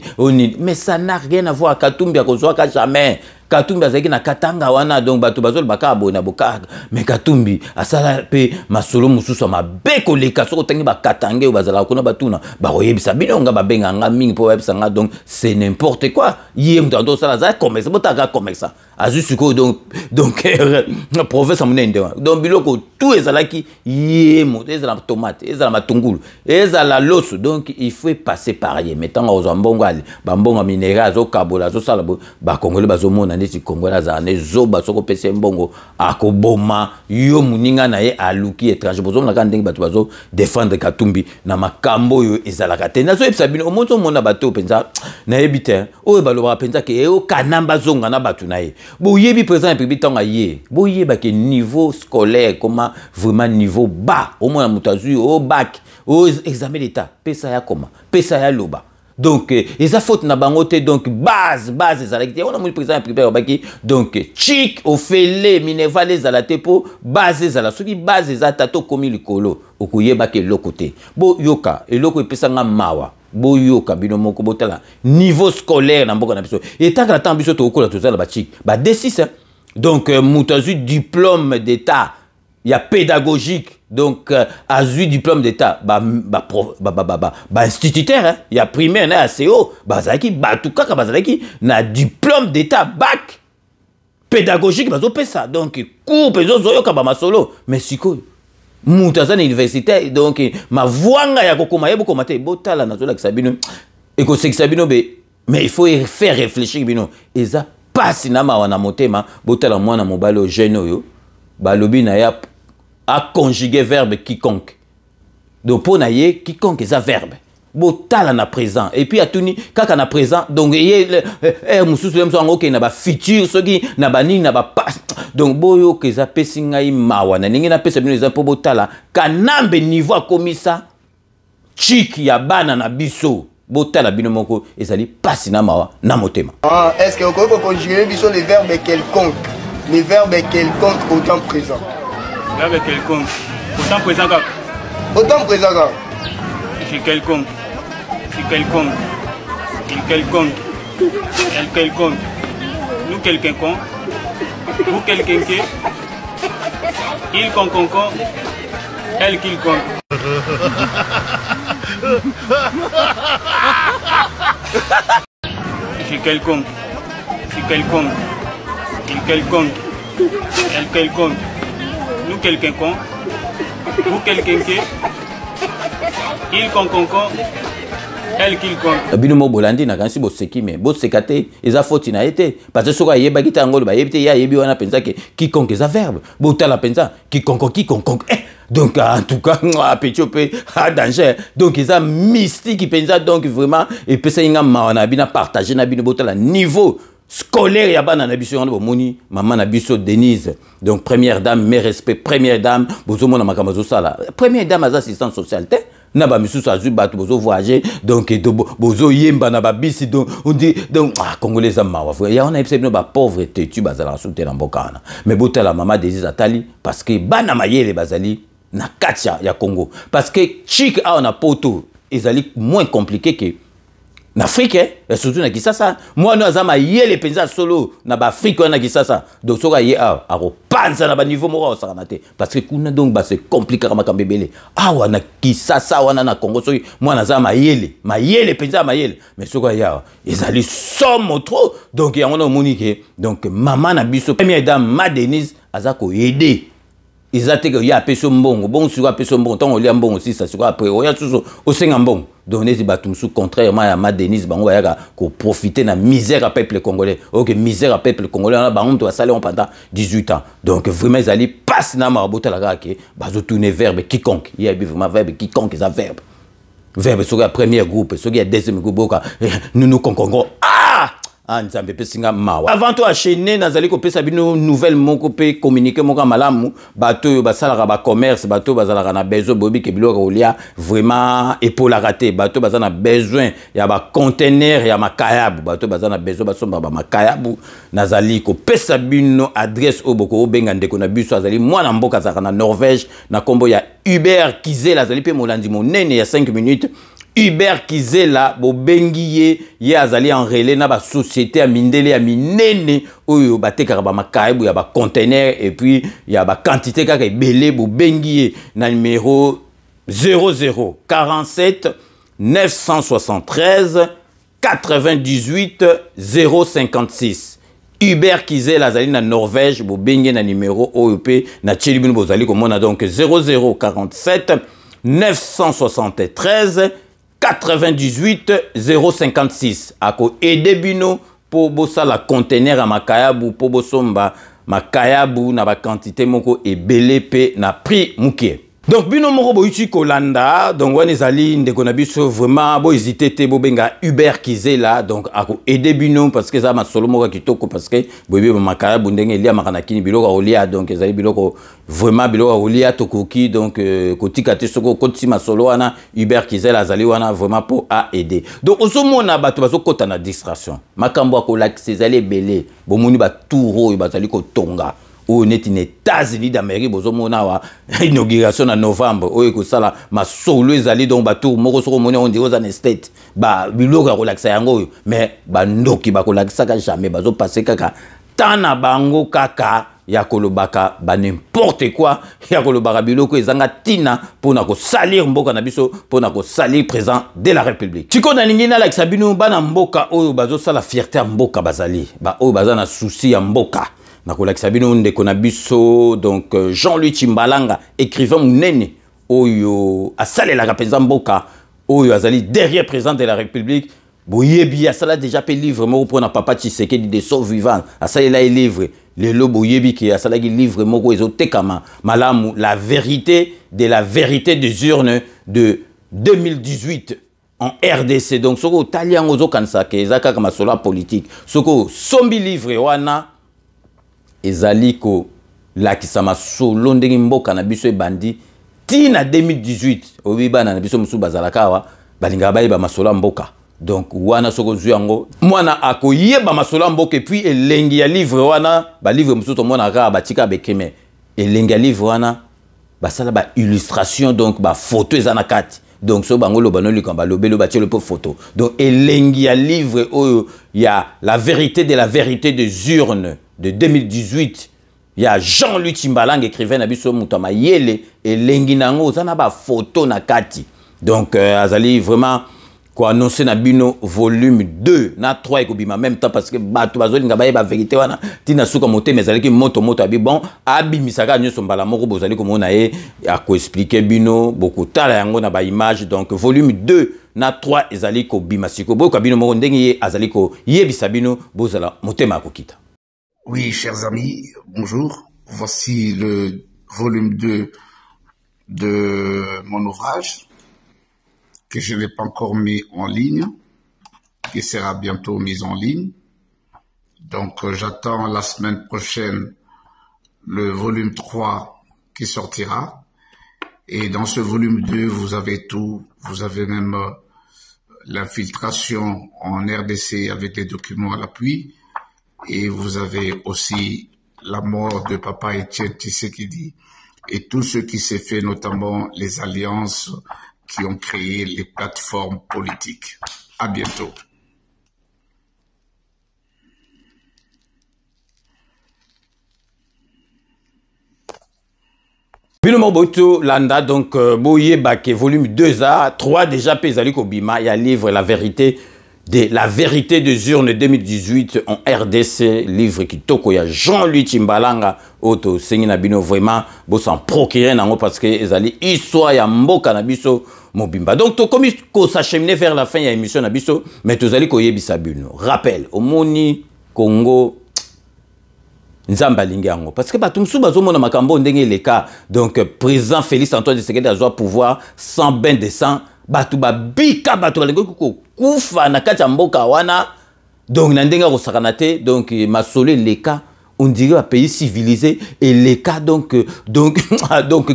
mais ça n'a rien à voir. Katumbi a kozwaka jamais. Katumbi azaki na katanga wana donc batu bazol baka abona boka mais Katumbi asala pe masolo mususu ma beko le kasoko tangi ba katange ou bazala kona batuna ba oyebisa bilonga ba benga nga mingi po webisa nga donc c'est n'importe quoi yem dans sala za comme ça botaka comme ça azusuko donc professeur munende donc biloko tout ezalaki yemo ezala tomate ezala matungulu ezala loso donc il faut passer par yé mettant aux mbongo ali ba mbongo minéral zo kabola zo sala ba congolais bazomona neti congolais za ne zoba soko pese mbongo akoboma yo muninga na ye aluki étranger bozo na kandenge batu bazo défendre Katumbi na makambo yo ezala kate na zo epsa bino omonto mona bato penza na ebite o baloba penza ke o kanamba zonga na batu na ye bo yebi président public tanga ye bo yeba ke niveau scolaire comment vraiment niveau bas au moins mutazu au bac au examen d'état pesa ya koma pesa ya loba. Donc, ils ont faute na bangote donc base ezalaki on a mon président prépare baki donc chic au fele minerva les alate po base ezala soki base ezatato komi likolo okuyeba ke lokote bo yoka eloko epesanga mawa bo yoka bino moko botala niveau scolaire na mboka na biso et tant que la temps biso to okola tozala ba chic ba D6 donc mutazu diplôme d'état il y a pédagogique donc azu diplôme d'état instituteur il y a primaire na ACO bazaki batuka ka bazaki na diplôme d'état bac pédagogique bazo pesa donc cours pezo zoyo ka ba masolo mais siko mutazana universitaire donc ma voanga ya kokoma yebo komate botala na zola kisabino et ko sekisabino mais il faut faire réfléchir bino eza passe na mawana motema botala mwana mobalo jeune oyo balobi na ya à conjuguer verbe quiconque. Donc pour naie quiconque est un verbe. Botala na présent et puis à tuni kaka na présent donc mususu lem so ngoke na ba futur soki na ba nini na ba past donc boyo ke za pesinga mawa na ningi na pesa bino za po botala kanambe niveau komisa chiki ya bana na biso botala bino moko ezali pasi na mawa na motema.
Est-ce que on peut conjuguer biso les verbes quelconques au temps présent?
Verbe quelconque. Autant présent gars.
Autant présent gars.
Je quelconque. Je quelconque. Il quelconque. Elle quelconque. Nous quelqu'un con. Vous quelqu'un qui. Il concon. Elle qu'il compte. Je suis quelconque. Je suis quelconque. Il quelconque. Elle quelconque. Nous quelqu'un con. Vous quelqu'un qui. Il concon. Elle quelconque.
Bino mo bolandi na kansi boseki me bosekate eza faute na été parce que soka yeba kita ngolo ba yebite ya yebi wana penza ke quiconque eza verbe botala penza quiconque donc en tout cas petit peu à danger donc eza mystique penza donc vraiment et pesa inga mawana bina partager na bino botala niveau scolaire ya bana na biso yona bomoni maman na biso Denise donc première dame mes respects première dame bozomo na makamazo sala première dame as assistante sociale na ba misusu azu bato bozo voyager donc bozo yemba na ba bisi donc on dit donc congolais za mawa ya on a epse ba pauvreté tu bazala soutenir na mbokana mais botala maman Denise atali parce que bana mayele bazali na katia ya Congo parce que chic a on a poto ezali moins compliqué que en Afrique, et surtout na Kisasa, moi nous avons yé penza solo na ba Afrique na Kisasa. Donc soka yé a repanza na ba niveau mora saranate parce que kuna donc ba c'est compliqué kama kambebele. Ah wana Kisasa wana na Congo so moi na zama mayele penza mayele. Mais soka ya ezali somme trop donc ya on a monique donc maman na biso première dame ma Denise azako aider. Ils attaquent il y a peso mbongo bon sur peso mbongo tant on lia mbongo aussi ça sur après on y a toujours au senga mbongo donner des batum sous contrairement à ma Denise bango ya ko profiter na misère à peuple congolais OK misère à peuple congolais on a bango to salaire pendant 18 ans donc vraiment ils allaient passe na marbota la ga ke bazo tourner verbe quiconque il y a vraiment verbe quiconque ça verbe sur la première groupe sur la deuxième groupe nous concongo avant toi enchaîner nazali ko pesa bino nouvelle moko pe communiquer moko malamu bato basala ba commerce bato bazala na besoin bobi ke biloko olia vraiment épaule raté bato bazana besoin ya ba conteneur ya makayabu bato bazana besoin basomba ba makayabu nazali ko pesa bino adresse oboko obenga ndeko na biso azali mwana mboka zaka na Norvège na kombo ya Hubert Kizela azali pe molandi monene ya 5 minutes Hubert Kizela bobengiye ye azali en relais na ba société ya mindele ya minene oyo batekaka ba makayebu ya ba conteneur et puis ya ba quantité kaka ebele bobengiye na numéro 00 47 973 98 056 Hubert Kizela azali na Norvège bobengiye na numéro OEP na tchelibino bozali komona donc 00 47 973 98 056 ako edebino po bosa la conteneur à makayabu po bosomba makayabu na ba quantité moko ebele pe na prix mukie. Donc bino moko boyuti kolanda donc wana ezali ndeko na biso vraiment bo hésiter te bo benga Hubert Kizela donc ako edebino parce que ça ma solo moko kitoko parce que boyebi makayabu ndenge elia makana kini biloko olia donc ezali biloko vraiment biloko olia tokoki donc kotika te soko koti masolo wana Hubert Kizela azali wana vraiment pour a aider donc osomona bato bazokota na distraction makambo akolaki ezali ebele bomoni ba touro bazali kotonga ou net in États-Unis d'Amérique bozomona wa inauguration en novembre oyo ko sala masolo ezali donc ba tour moko soko moni on dit aux state ba biloko relaxa yango mais ba ndoki ba relaxa ka jamais bazo passer kaka tana bango kaka ya kolobaka ba n'importe quoi ya kolobaka biloko ezanga tina pona ko salir mboka na biso pona ko salir président de la République tiko na lingina la sabino bana mboka oyo bazo sala fierté ya mboka bazali ba oyo bazana souci ya mboka na kolakisa bino ndeko na biso donc Jean-Louis Chimbalanga écrivain munene oyo asalelaka penza mboka oyo azali derrière président de la République boyebi asala déjà pe livre moko pona papa Tshisekedi de son vivant asalela livre lelo boyebi ki asalaki livre moko ezotekama malamu la vérité des urnes de 2018 en RDC donc soko taliango zo kansa ke ezaka kama solo politique soko sombi livre wana ezali ko lakisama solo ndenge mboka na biso ebandi tina 2018 obibana na biso musu bazalakawa balinga bayeba masolo mboka donc wana soko zuyango mwana akoyeba masolo mboka et puis elengi ya livre wana ba livre musu to mona ka batika bekeme elengi ya livre wana basala ba illustration donc ba photo ezana kati donc so bango lo banoli kamba lobelo ba tielo po photo donc elengi ya livre oyo ya la vérité des urnes de 2018 il y a Jean-Louis Chimbalanga écrivain na biso mutama yele elengi nango zana ba photo na kati Donc azali vraiment ko annoncer na bino volume 2 na 3 ekobima même temps parce que bato bazolinga baye ba vérité wana tina suka moté mais azali ki moto abi bon abimisaka nyoso mbala moko bozali komona ye a ko expliquer bino beaucoup tala yango na ba image. Donc volume 2 na 3 ezali ko bima siko boka bino moko ndenge ye azali ko yebisa bino bozala motema akokita.
Oui, chers amis, bonjour. Voici le volume 2 de mon ouvrage que je n'ai pas encore mis en ligne, qui sera bientôt mis en ligne. Donc j'attends la semaine prochaine le volume 3 qui sortira. Et dans ce volume 2, vous avez tout. Vous avez même l'infiltration en RDC avec les documents à l'appui. Et vous avez aussi la mort de Papa Etienne Tshisekedi et tout ce qui s'est fait, notamment les alliances qui ont créé les plateformes politiques. À bientôt.
Bino Moboto Landa, donc Boye Baké, volume 2A, 3 déjà Pézali Kobima, il y a livre La vérité des urnes 2018 en RDC, livre qui toko ya Jean-Louis Timbalanga, auto Sengina Bino vraiment, bo s'en procurer nango parce que ezali histoire ya mboka na biso mobimba. Donc to comme ko s'acheminer vers la fin ya émission na biso, mais tozali ko yebisa bino. Rappel, omoni Congo Nzamba lingango parce que batumsu bazomona makambo ndenge leka. Donc président Félix Antoine Tshisekedi azwa pouvoir sans bain de sang. Batu ba bika batu balengo kufa na kati ya mboka wana. Donc na ndenga kosakana te. Donc masole leka on dirait un pays civilisé et leka donc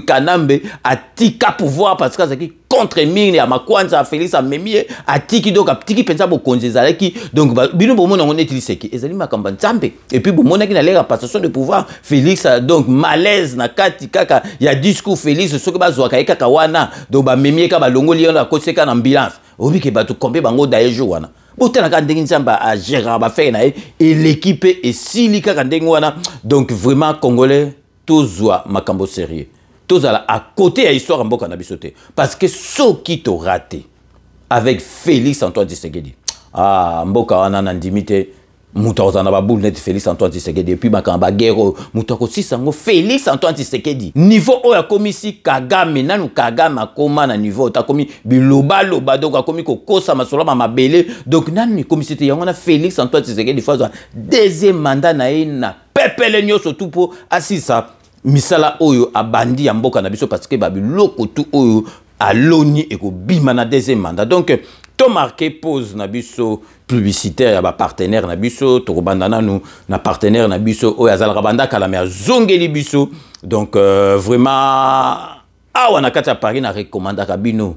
Kanambe a tika pouvoir parce que c'est contre mine ya makwanza Félix Amemie a tiki donc a tiki pensa bo konzeza ki donc bino bomona on utilise ki ezali makamba nzambe et puis bomona ki na la passation de pouvoir Félix donc malaise na kati kaka ya discours Félix soki bazwaka kaka wana donc ba memie ka balongoli na koseka na ambulance obi ke batu kombe bango daejo wana botela ka ndenge nzamba a gérer ba faire na et l'équipe est silika ka ndenge wana. Donc vraiment congolais tozwa makambo sérieux tozala à côté ya histoire mboka na biso te parce que ceux qui t'ont raté avec Félix Antoine Tshisekedi mboka wana na ndimite muta ozana ba boule net Félix Antoine Tshisekedi et puis makamba guerre muta ko sisango Félix Antoine Tshisekedi niveau oya komisi Kagame nanu Kagame akoma na niveau ta komi biloba loba donc akomi ko kosa masolo mabele donc nanu komisi te yango na Félix Antoine Tshisekedi faza deuxième mandat na ina pepele nyoso tout pour asisa misala oyo abandi ya mboka na biso parce que babiloko tout oyo aloni eko bima na deuxième mandat. Donc to marqué pause na biso publicitaire ya ba partenaire na biso to bandana nous na partenaire na biso oyo azala banda kala me zongeli biso. Donc vraiment awa kati ya Paris na recommandaka bino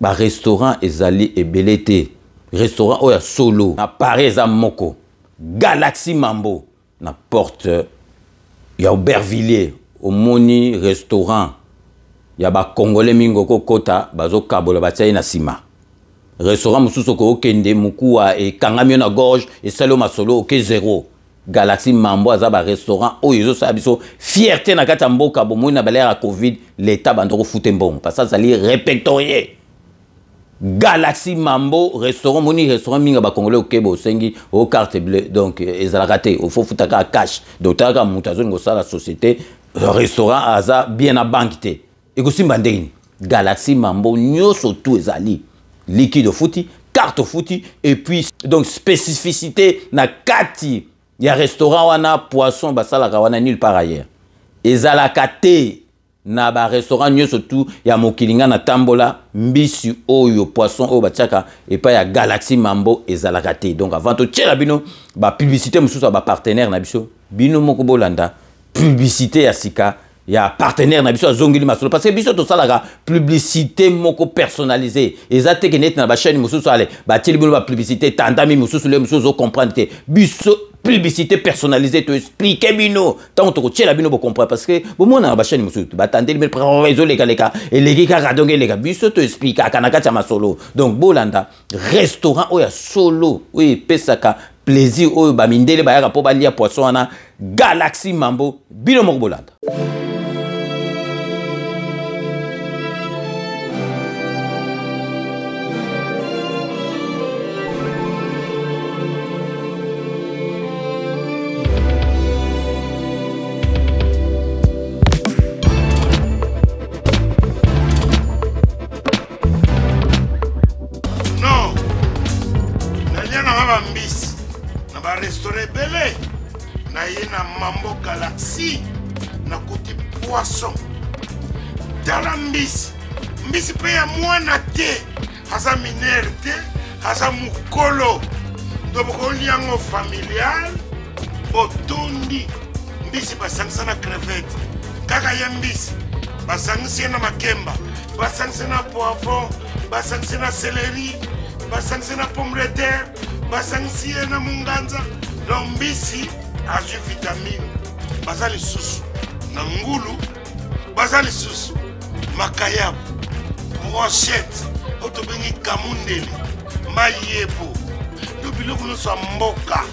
ba restaurant ezali ebelete restaurant oya solo na Paris eza moko Galaxy Mambo na porte ya Aubervilliers au moni restaurant ya ba congolais mingo ko kota bazo kabola batia na sima restaurant mususu ko okende mukuwa e kangamio na gorge et salo masolo ke zéro Galaxy Mambo azaba restaurant oyo zo biso fierté na kata mboka bomoni na balera Covid l'état bandoko fute mbongo parce que ça li répertorié Galaxy Mambo restaurant moni restaurant minga ba congolais okebo sengi au carte bleue donc ezala raté au faut futaka cash donc taka mutazo ngo sala société restaurant aza bien à banquete et ko simba ndeni Galaxy Mambo nyoso tout ezali liquide fouti carte fouti et puis donc spécificité na kati ya restaurant wana poisson basala wana nulle part ailleurs ezala kate na ba restaurant nyoso tout ya mokilinga na tambola mbisi oyo poisson oyo batiaka et pas ya Galaxy Mambo ezala kate. Donc avant to tchela bino ba publicité mususu ba partenaire na biso bino moko bolanda publicité ya sika ya partenaire na biso zongili masolo parce que biso to salaka publicité moko personnalisée ezate ke net na ba chaîne mususu ale ba tili bino ba publicité tandami mususu le mususu comprendre te biso publicité personnalisée to expliquer bino tant to tchela bino bo comprendre parce que bo mona ba chaîne mususu ba tandeli mais réseau leka et leki ka radonge leka biso to expliquer kanaka cha masolo. Donc bolanda restaurant oya solo oui pesaka plaisir oyo ba mindele ba yaka po ba lia poisson wana Galaxy Mambo bino moko bolanda.
Mambo Galaxy na côté poisson. Dans la mbisi pe ya mwana te, haza minere te, haza mukolo. Donc liango familial, botondi, mbisi basangisa na crevette. Kaka ya mbisi, basangisa na makemba, basangisa na poivron, basangisa na céleri, basangisa na pomme de terre, basangisa na munganza. Donc mbisi azu vitamine, bazali susu, na ngulu, bazali susu, makayabu, brochette, otobengi kamundeli, mayebo. Biloko nyonso ya mboka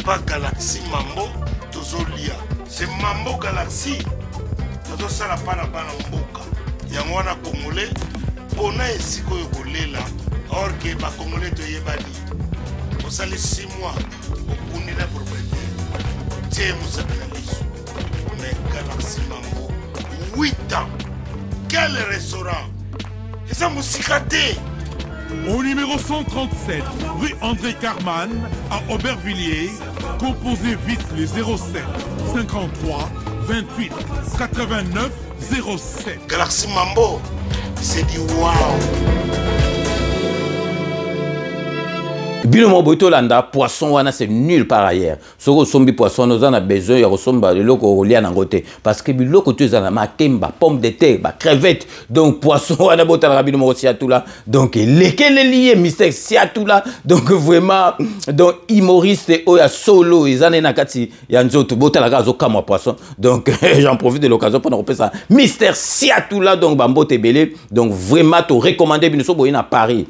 pas Galaxy Mambo tozolia c'est Mambo Galaxy tozosala pana bana mboka yango wana congolais mpona esika oyo kolela or ke bacongolais toyebani osali 6 mois okundi na propriétaire tie mosaka na liso mais Galaxy Mambo 8 ans quel restaurant eza mosika te.
Au numéro 137, rue André Carman, à Aubervilliers, composez vite les 07 53 28 89 07.
Galaxy Mambo, c'est du wow.
Bino moboto landa poisson wana c'est nul par ailleurs. Soko sombi poisson nous en a besoin ya resomba loko olia na ngote parce que biloko tu za makemba, pomme de terre, ba crevette. Donc poisson wana botala bino mo siatu là. Donc lesquels liés mystère siatu là. Donc vraiment donc humoriste oya solo izane na kati ya nzoto botala gazo kama poisson. Donc j'en profite de l'occasion pour nous repérer ça. Mystère siatu là donc bambote belé. Donc vraiment to recommander bino so boye na Paris.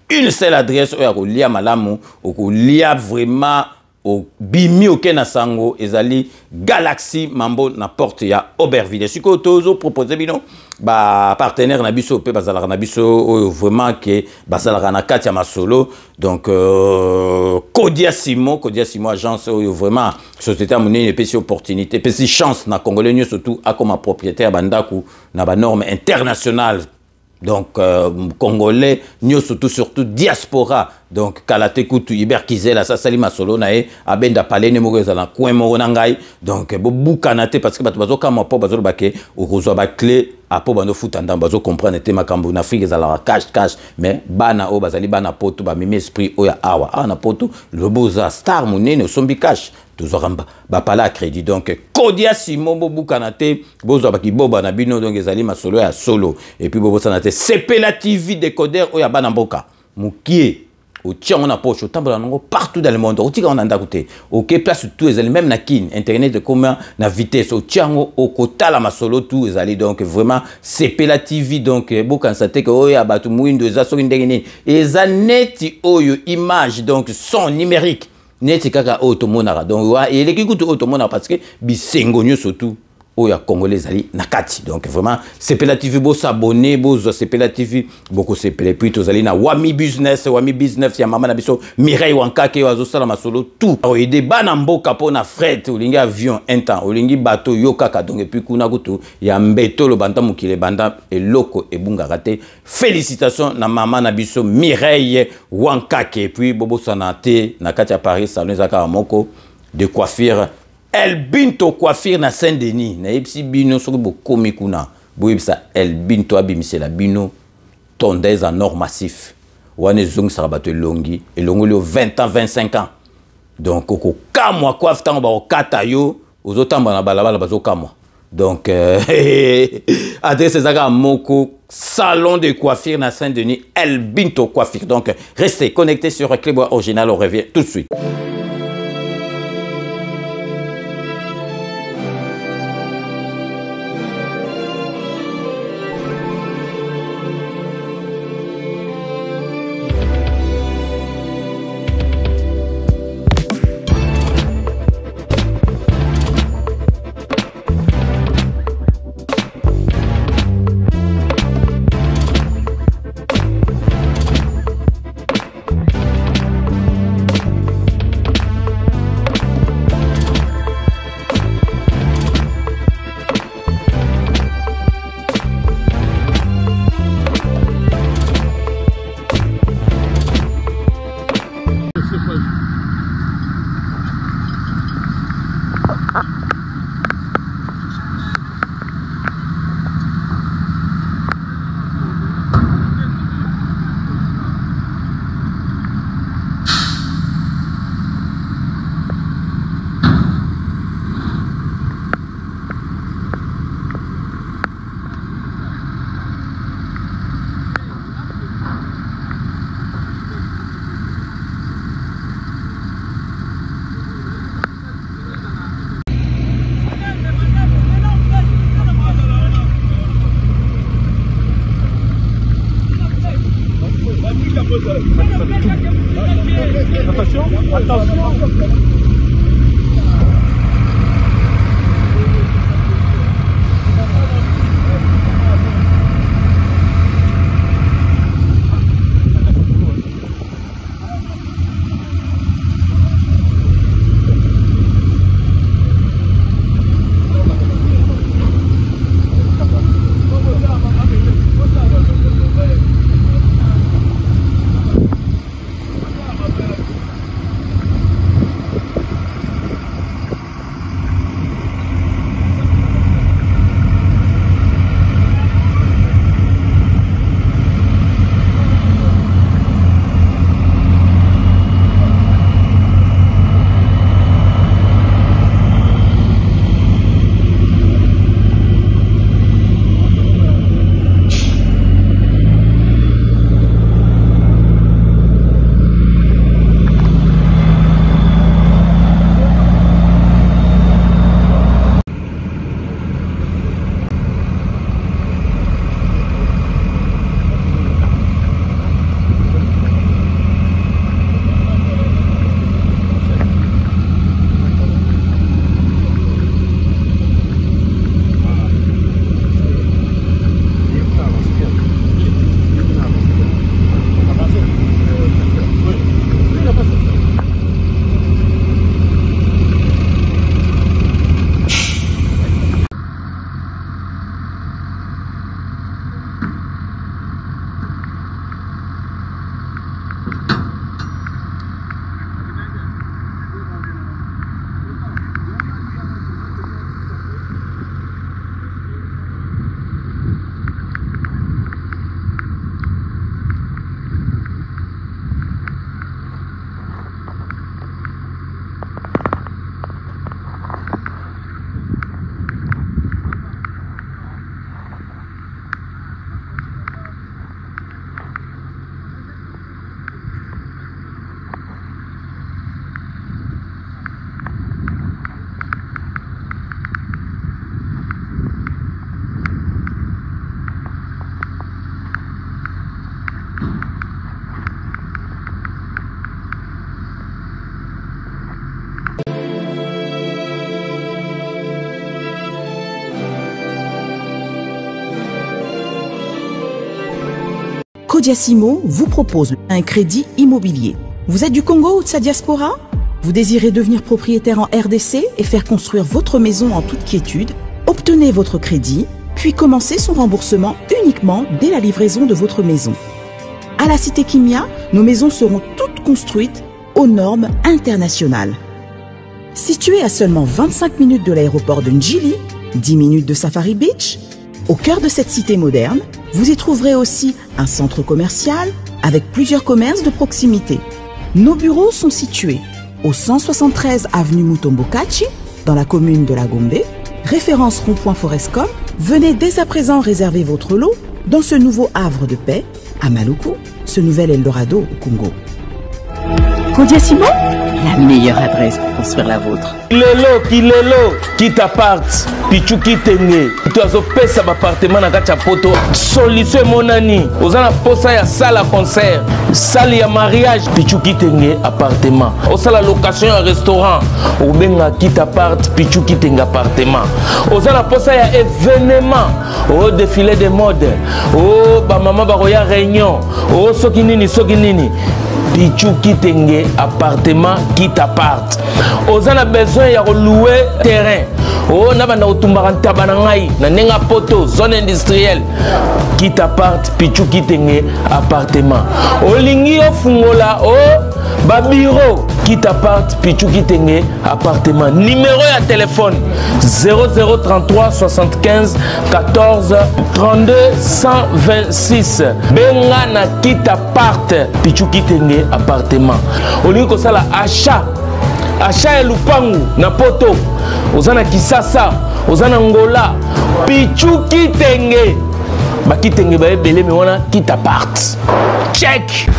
Une seule adresse où il y a malamu, où il y a vraiment au bimi au Kenasango, ezali Galaxy Mambo na porte ya Aubervilliers. Si vous avez proposé bino, ba partenaire na biso pe bazala na biso vraiment que bazala na katia masolo. Donc Kodia Simo agence vraiment société a mené une petite opportunité, petite chance na congolais surtout à comme propriétaire bandaku na ba norme internationale. Donc congolais nous surtout diaspora donc kalate kutu Iber Kizela ça salima solo nae abenda pale ne mogo za coin moko ngai donc bobukanate parce que bato bazoka mapo bazolo bake okozwa ba clé apo bano futanda bazo comprendre te makambo na Afrique za la cash mais bana o bazali bana poto ba mimi esprit oya awa na poto le boza star munene sombi cash tozoramba ba pala crédit donc Kodia Simo bobukanate bozo baki boba na bino donc ezali masolo ya solo et puis bobo sanate Sepela TV décodeur oya bana mboka mukie au tient on a poche au tambour partout dans le monde au tika on anda côté OK place tout les même na kin internet de comment na vitesse au tient au kota la masolo tout les allez donc vraiment Sepela TV donc bokan sate que oya batu muindo za so ndengene eza neti oyo image donc son numérique neti kaka automonara donc wa et les kutu automonara parce que bisengo nyo surtout oya congolais ali nakati donc vraiment Sepela TV bo s'abonner bo Sepela TV boko Sepela puis to zali na Wami Business ya mama na biso Mireille Wankake wazo sala masolo tout o aider bana mboka pona fret olingi avion un temps olingi bateau yo kaka donc et puis kuna kutu ya mbeto lo banda mukile banda eloko ebunga raté félicitations na mama na biso Mireille Wankake et puis bobo sanate na kati ya Paris salon zaka moko de coiffure El Binto coiffure na Saint-Denis na epsi bino soko bo komi kuna bo epsa El Binto abimise la bino tondeuse en or massif wane zong sarabato longi elongo le 20 ans 25 ans donc ko kamwa coiffe tango ba okata yo ozotamba na balabala bazo kamwa donc adresse zaka moko salon de coiffure na Saint-Denis El Binto coiffure donc restez connectés sur Clébois Original, on revient tout de suite.
Codiasimo vous propose un crédit immobilier. Vous êtes du Congo ou de sa diaspora? Vous désirez devenir propriétaire en RDC et faire construire votre maison en toute quiétude? Obtenez votre crédit, puis commencez son remboursement uniquement dès la livraison de votre maison. À la Cité Kimia, nos maisons seront toutes construites aux normes internationales. Située à seulement 25 minutes de l'aéroport de Njili, 10 minutes de Safari Beach, au cœur de cette cité moderne, vous y trouverez aussi un centre commercial avec plusieurs commerces de proximité. Nos bureaux sont situés au 173 avenue Mutombokachi, dans la commune de la Gombe, référence rond-point Forescom. Venez dès à présent réserver votre lot dans ce nouveau havre de paix à Maluku, ce nouvel Eldorado au Congo. Codiasimo, la meilleure adresse pour construire la vôtre.
Kilelo, qui t'apparte, pichu qui t'engue. Tu as opé un appartement dans ta poto. Solution mon ami. Aux en posa ya salle à concert, salle ya mariage, pichu qui t'engue appartement. Au salle location à restaurant, au benga qui t'apparte, pichu qui t'engue appartement. Aux en posa ya événement, au défilé de mode, au ba maman baroya réunion, au sokinini. Pichu Kitenge appartement qui t'apparte. Aux en a besoin de louer terrain. Oh, n'a pas d'automobile tabanangai, n'a n'enga poto zone industrielle qui t'apparte. Pichu Kitenge appartement. Au lingi au fungola oh babiro qui t'apparte. Pichu Kitenge appartement. Numéro à téléphone 0033 75 14 32 126. Benga na qui t'apparte. Pichu Kitenge appartement. Au lieu que ça la achat et lupangu na poto ozana Kisasa ozana Ngola Pichu Kitenge ba Kitenge ba ebele me wana qui t'apparte. Check.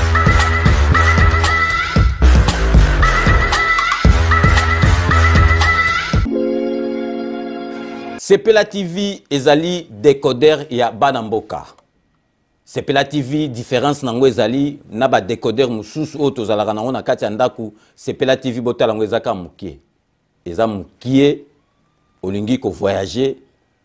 Sepela TV ezali décodeur ya Banamboka. Sepela TV différence nango ezali na ba décodeur mususu o tozalaka nango na kati ya ndaku. Sepela TV botala ngo ezaka mukie. Eza mukie olingi ko voyager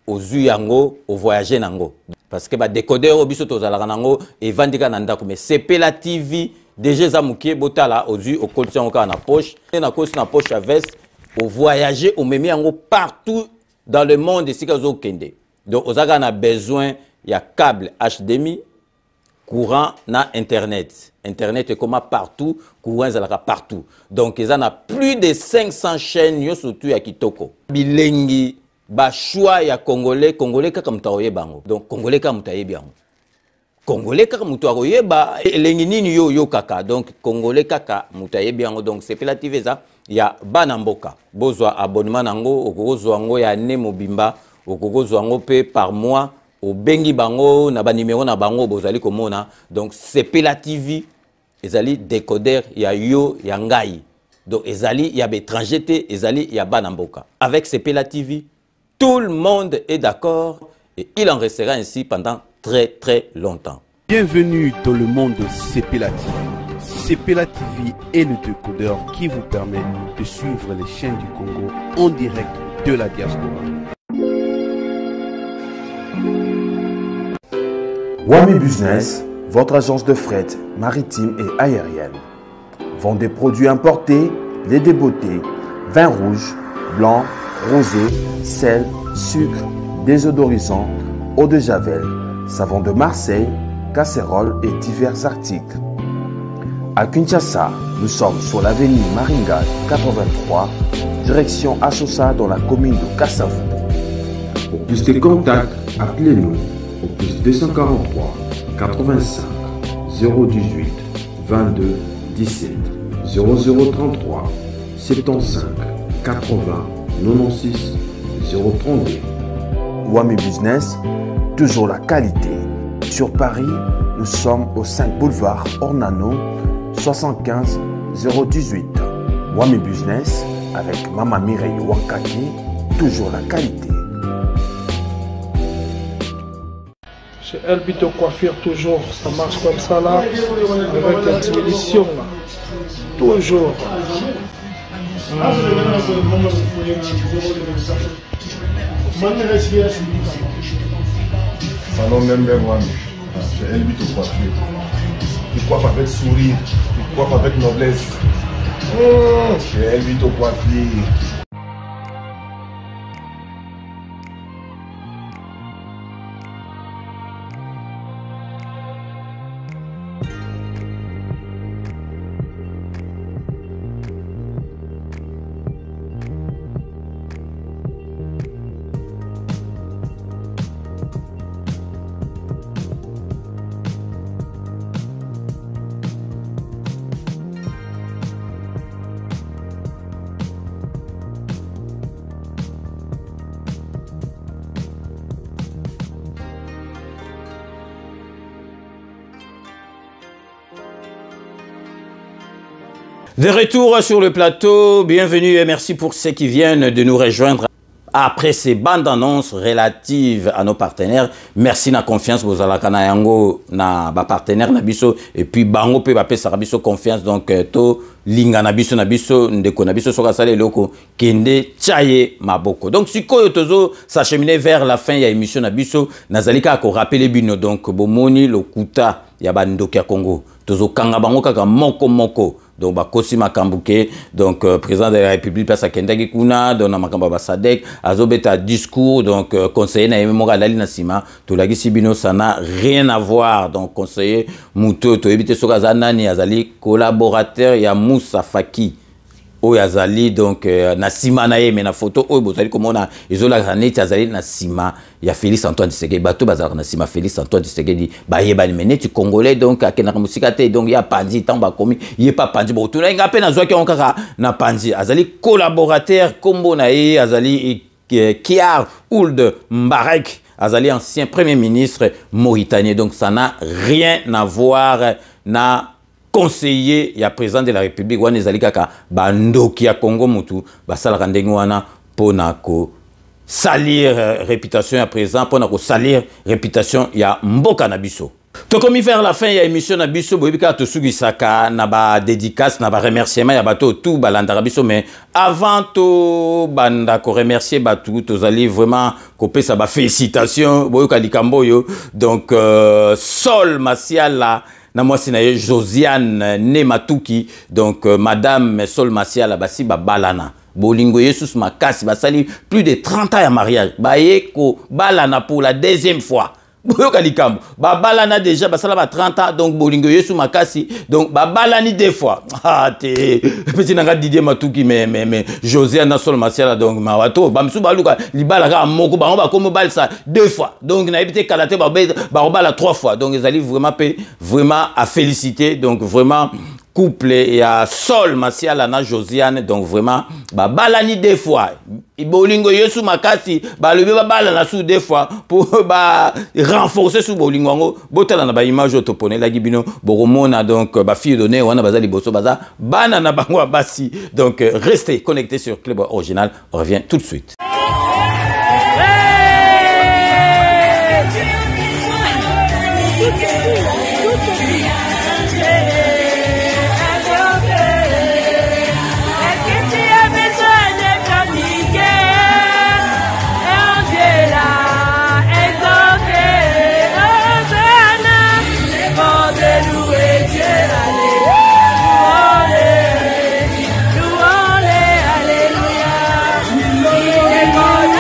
ozu yango o voyager nango. Parce que ba décodeur obiso tozalaka nango evandika na ndaku mais Sepela TV déjà za mukie botala ozu o kolisi yango ka na poche na kosi na poche à veste o voyager o memi yango partout dans le monde ici kazo kende. Donc on a besoin il y a câble HDMI courant na internet. Internet est comme partout, courant est partout. Donc ils en a plus de 500 chaînes yo surtout ya kitoko. Bilengi ba choix ya congolais kaka mutaoye bango. Donc congolais kaka mutaye bango. Congolais kaka mutaoye ba elengi nini yo kaka. Donc congolais kaka mutaye bango. Donc c'est Sepela TV ça ya Banamboka. Bozwa abonnement nango okozwa ngo ya ne mobimba okozwa ngo pe par mois. Au bengi bango na ba numéro na bango bozali komona. Donc Sepela TV ezali décodeur ya yo ya ngai. Donc ezali ya étranger te ezali ya Banamboka. Avec Sepela TV tout le monde est d'accord et il en restera ainsi pendant très longtemps.
Bienvenue dans le monde de Sepela TV. Sepela TV est le décodeur qui vous permet de suivre les chaînes du Congo en direct de la diaspora.
Wami Business, votre agence de fret maritime et aérienne. Vend des produits importés, lait de beauté, vin rouge, blanc, rosé, sel, sucre, désodorisant, eau de javel, savon de Marseille, casseroles et divers articles. À Kinshasa, nous sommes sur l'avenue Maringa 83, direction Assosa dans la commune de Kassavu.
Pour plus de contacts, appelez-nous au plus 243 85 018 22 17 0033 75 80 96 032.
Wami Business, toujours la qualité. Sur Paris, nous sommes au 5 boulevard Ornano 75 018. Wami Business avec Mama Mireille Wankaki, toujours la qualité.
Chez Elbito Coiffure, toujours, ça marche comme ça là, avec la expédition là. Toujours.
Salon Member One, chez Elbito Coiffure.
tu coiffes avec sourire, tu coiffes avec noblesse. Elle vit au coiffure.
De retour sur le plateau, bienvenue et merci pour ceux qui viennent de nous rejoindre après ces bandes annonces relatives à nos partenaires. Merci na confiance vous ala kana yango na ba partenaire na biso et puis bango pe ba pesa biso confiance donc to linga na biso ndeko na biso soka sale loko kende chaye maboko. Donc sikoyo tozo s'acheminer vers la fin ya émission na biso nazalika ko rappeler bino donc bomoni lokuta ya bandoki ya Congo tozo kanga bango kaka moko donc bakosi makambuke donc président de la République place akendaki kuna donc na makamba ba Sadek azobeta discours donc conseiller na yeme moka lali na sima to lagi sibino ça n'a rien à voir donc conseiller muto to ebite soka zanani azali collaborateur ya Moussa Faki o yazali donc na sima na yeme na photo o bozali komona izola kaneti azali na sima ya Félix Antoine Tshisekedi bato bazaka na sima Félix Antoine Tshisekedi ba yebani meneti congolais donc akena musika te donc ya panzi tamba komi yepa panzi bo tuna nga pe na zwaki on kaka na panzi azali collaborateur kombo na ye azali Kiar Ould Mbarek azali ancien premier ministre mauritanien donc ça n'a rien à voir na conseiller ya président de la République wana ezali kaka bandoki ya Congo mutu basalaka ndenge wana pona ko salir réputation ya président pona ko salir réputation ya mboka na biso. Tokomi vers la fin ya émission na biso boyebika to sugisaka na ba dédicace na ba remerciement ya bato tout balanda biso mais avant to banda ko remercier bato tozali vraiment ko pesa ba félicitations boyoka likambo yo donc Sol Masiala na mwasi na ye Josiane Nematuki donc madame Sol Masiala basi babalana bolingo Jesus makasi basali plus de 30 ans ya mariage baye ko balana pour la deuxième fois boyoka likambo babalana déjà basala ba 30 ans donc bolingo Yesu makasi donc babalani deux fois te petit nanga Didier Matuki mais Josiane Sol Masiala donc mawato bamsu baluka libala ka moko bango ba komo balsa deux fois donc na ebité kalaté ba bala trois fois donc ils allaient vraiment à féliciter donc vraiment couple et à Sol Masiala na Josiane donc vraiment ba balani deux fois bolingo Yesu makasi ba lebi ba balana sous deux fois pour ba renforcer sous bolingo ngo botala na ba image otopone la gibino boromona donc ba fille donné wana bazali boso baza bana na bango basi donc restez connectés sur Club Original, on revient tout de suite.
Alléluia.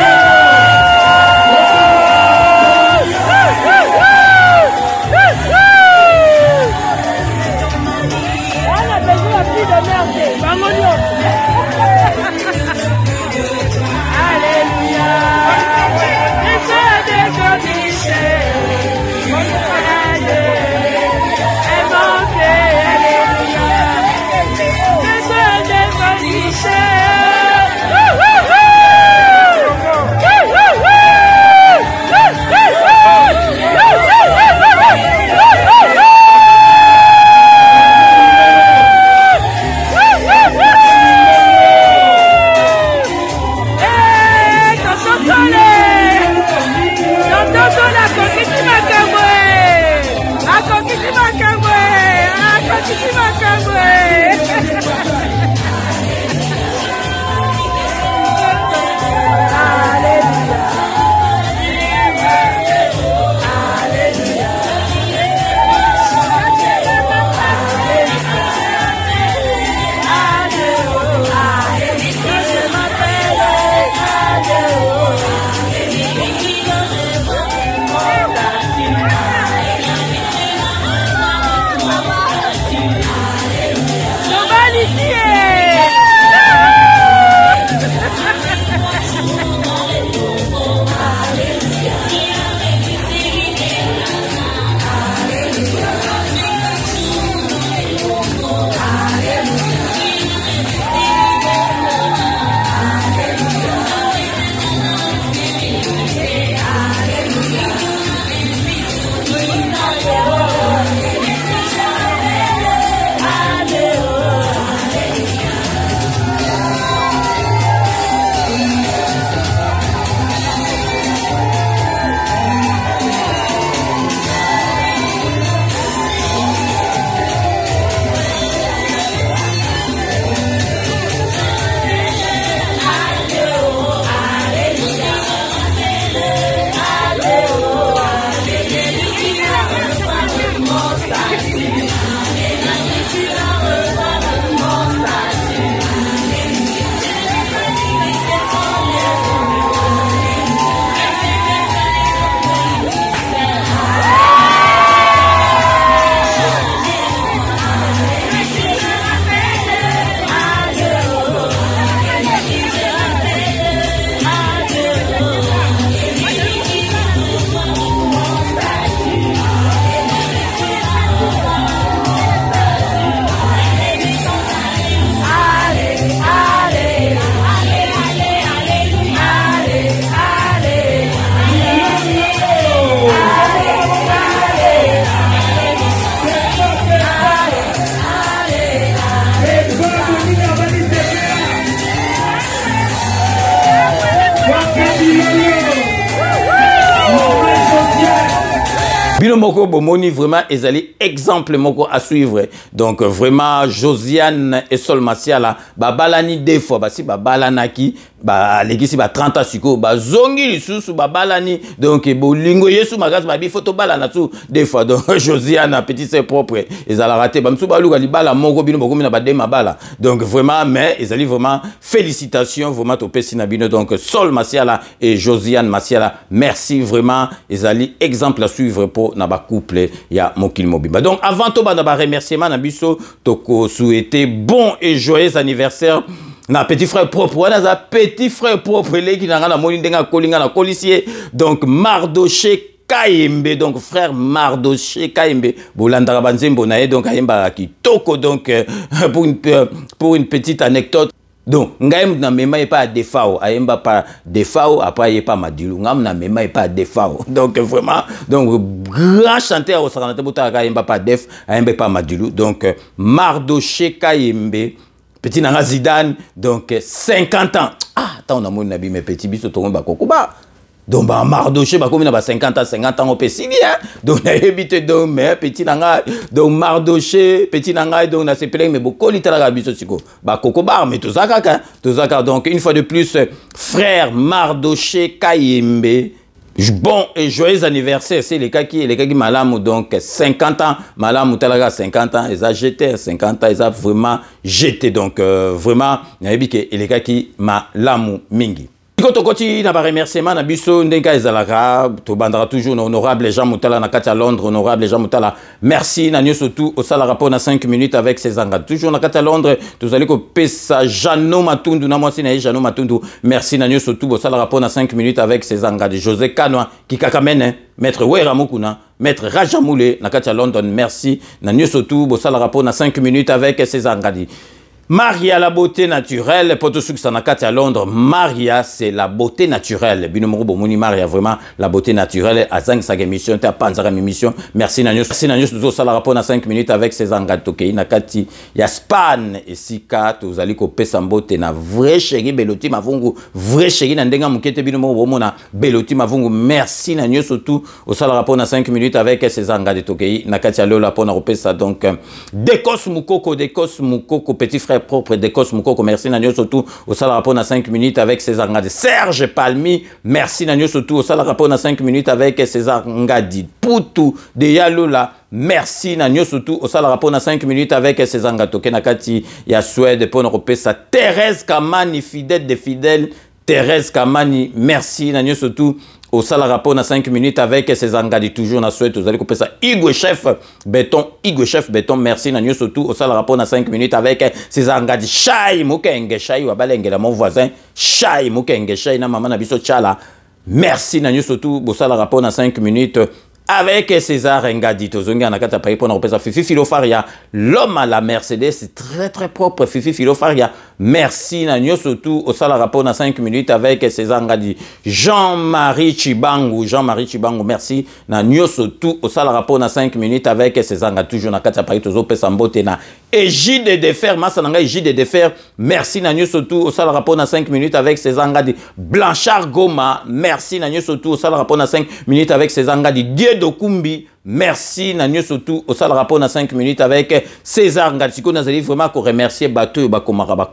Bino moko bomoni vraiment ezali exemple moko à suivre. Donc vraiment Josiane et Sol Masiala babalani deux fois basi babalanaki ba legisi ba 30 ans siko ba zongi lisusu babalani donc bolingo yesu magasi ba bi photo balana tout deux fois donc Josiane petit c'est propre ezala raté ba msu baluka libala moko bino bokomi na ba de mabala donc vraiment mais ezali vraiment félicitations vraiment to pesi na bino donc Sol Masiala et Josiane Masiala merci vraiment ezali exemple à suivre pour na ba couple ya mokili mobimba. Donc avant to ba na ba remerciement na biso toko souhaiter bon et joyeux anniversaire na petit frère propre wana za petit frère propre leki na ngana moni ndenga kolinga na kolisier donc Mardoché Kayembe donc frère Mardoché Kayembe bolandaka banzembo na ye donc ayemba kitoko donc pour une petite anecdote. Donc, ngaim na mema et pas defao, ayemba pas defao, après pas madilu, ngam na mema et pas defao. Donc vraiment, donc grand chanteur au Saranate Bouta ayemba pas def, ayemba pas madilu. Donc Mardoché Kayembe, petit nanga Zidane, donc 50 ans. Ah, tant on a mon nabi mes petits biso to ba kokuba. Donc ba Mardoché ba comme na ba 50 ans au pesili hein. Donc na habité donc mais petit nanga donc Mardoché petit nanga donc na sepeleng mais beaucoup litala biso siko ba kokobar mais tout ça donc une fois de plus frère Mardoché Kayembe bon et joyeux anniversaire c'est les cas qui malamu donc 50 ans malamu talaga 50 ans ils a jeté 50 ans ils a vraiment jeté donc vraiment na ebike les cas qui malamu mingi. Quand on continue à remerciement na biso ndenga ezalaka to bandara toujours honorable Jean Moutala na kati à Londres honorable Jean Moutala merci na nyo surtout au sala rapport na 5 minutes avec ses engats toujours na kati à Londres tous allez ko pesa Jano Matundu na mwasi na Jano Matundu merci na nyo surtout au sala rapport na 5 minutes avec ses engats de José Kanwa qui kakamene maître Wera Mukuna maître Rajamoule na kati à London merci na nyo surtout au sala rapport na 5 minutes avec ses engats. Maria, la beauté naturelle, pour tous ceux qui sont à Londres, Maria, c'est la beauté naturelle. Binomoro Bomoni Maria, vraiment, la beauté naturelle. À 5 émission, tu as pas émission. Merci Nanios. Merci Nanios, nous avons la rapport à 5 minutes avec ces engatokei. Nakati, Yaspan et Sika, vous allez couper sa beauté. Na vrai chéri, Beloti Mavungu, vrai chéri, Nandenga Mukete Binomoro Bomona, Beloti Mavungu. Merci Nanios, surtout, au sala rapport à 5 minutes avec ces engatokei. Nakati, Alola, pour nous ça. Donc, Dekos Mukoko, petit frère propre de Cosmoco, merci Nanyo surtout au salaire rapport à 5 minutes avec César Ngadi. Serge Palmi, merci Nanyo surtout au salaire rapport à 5 minutes avec César Ngadi. Poutou de Yalola, merci Nanyo surtout au salaire rapport à 5 minutes avec César Ngato. Kenakati, ya Suède, pour nous sa Thérèse Kamani, fidèle des fidèles. Thérèse Kamani, merci Nanyo surtout au salaire rapport à 5 minutes avec ses engagés toujours na souhaite vous allez couper ça Igwe Chef Béton merci Nanyo surtout au salaire rapport à 5 minutes avec ses engagés Chai Mukenge Chai Wabalenge mon voisin Chai Mukenge Chai na maman na biso chala merci Nanyo surtout au salaire rapport à 5 minutes avec César Ngadi tozongi anakata paye pour repesa Fifi Filofaria l'homme à la Mercedes c'est très propre Fifi Filofaria merci Nanyo surtout au salaire rapport à 5 minutes avec César Ngadi Jean-Marie Chibangu merci Nanyo surtout au salaire rapport à 5 minutes avec César Ngadi toujours nakata paye tozo pesa mbote na Égide de fer masananga Égide de fer merci Nanyo surtout au salaire rapport à 5 minutes avec César Ngadi Blanchard Goma merci Nanyo surtout au salaire rapport à 5 minutes avec César Ngadi Dokumbi, merci Nanyo surtout au salaire rapport à 5 minutes avec César Ngatiko. Nous allons vraiment remercier Bateau et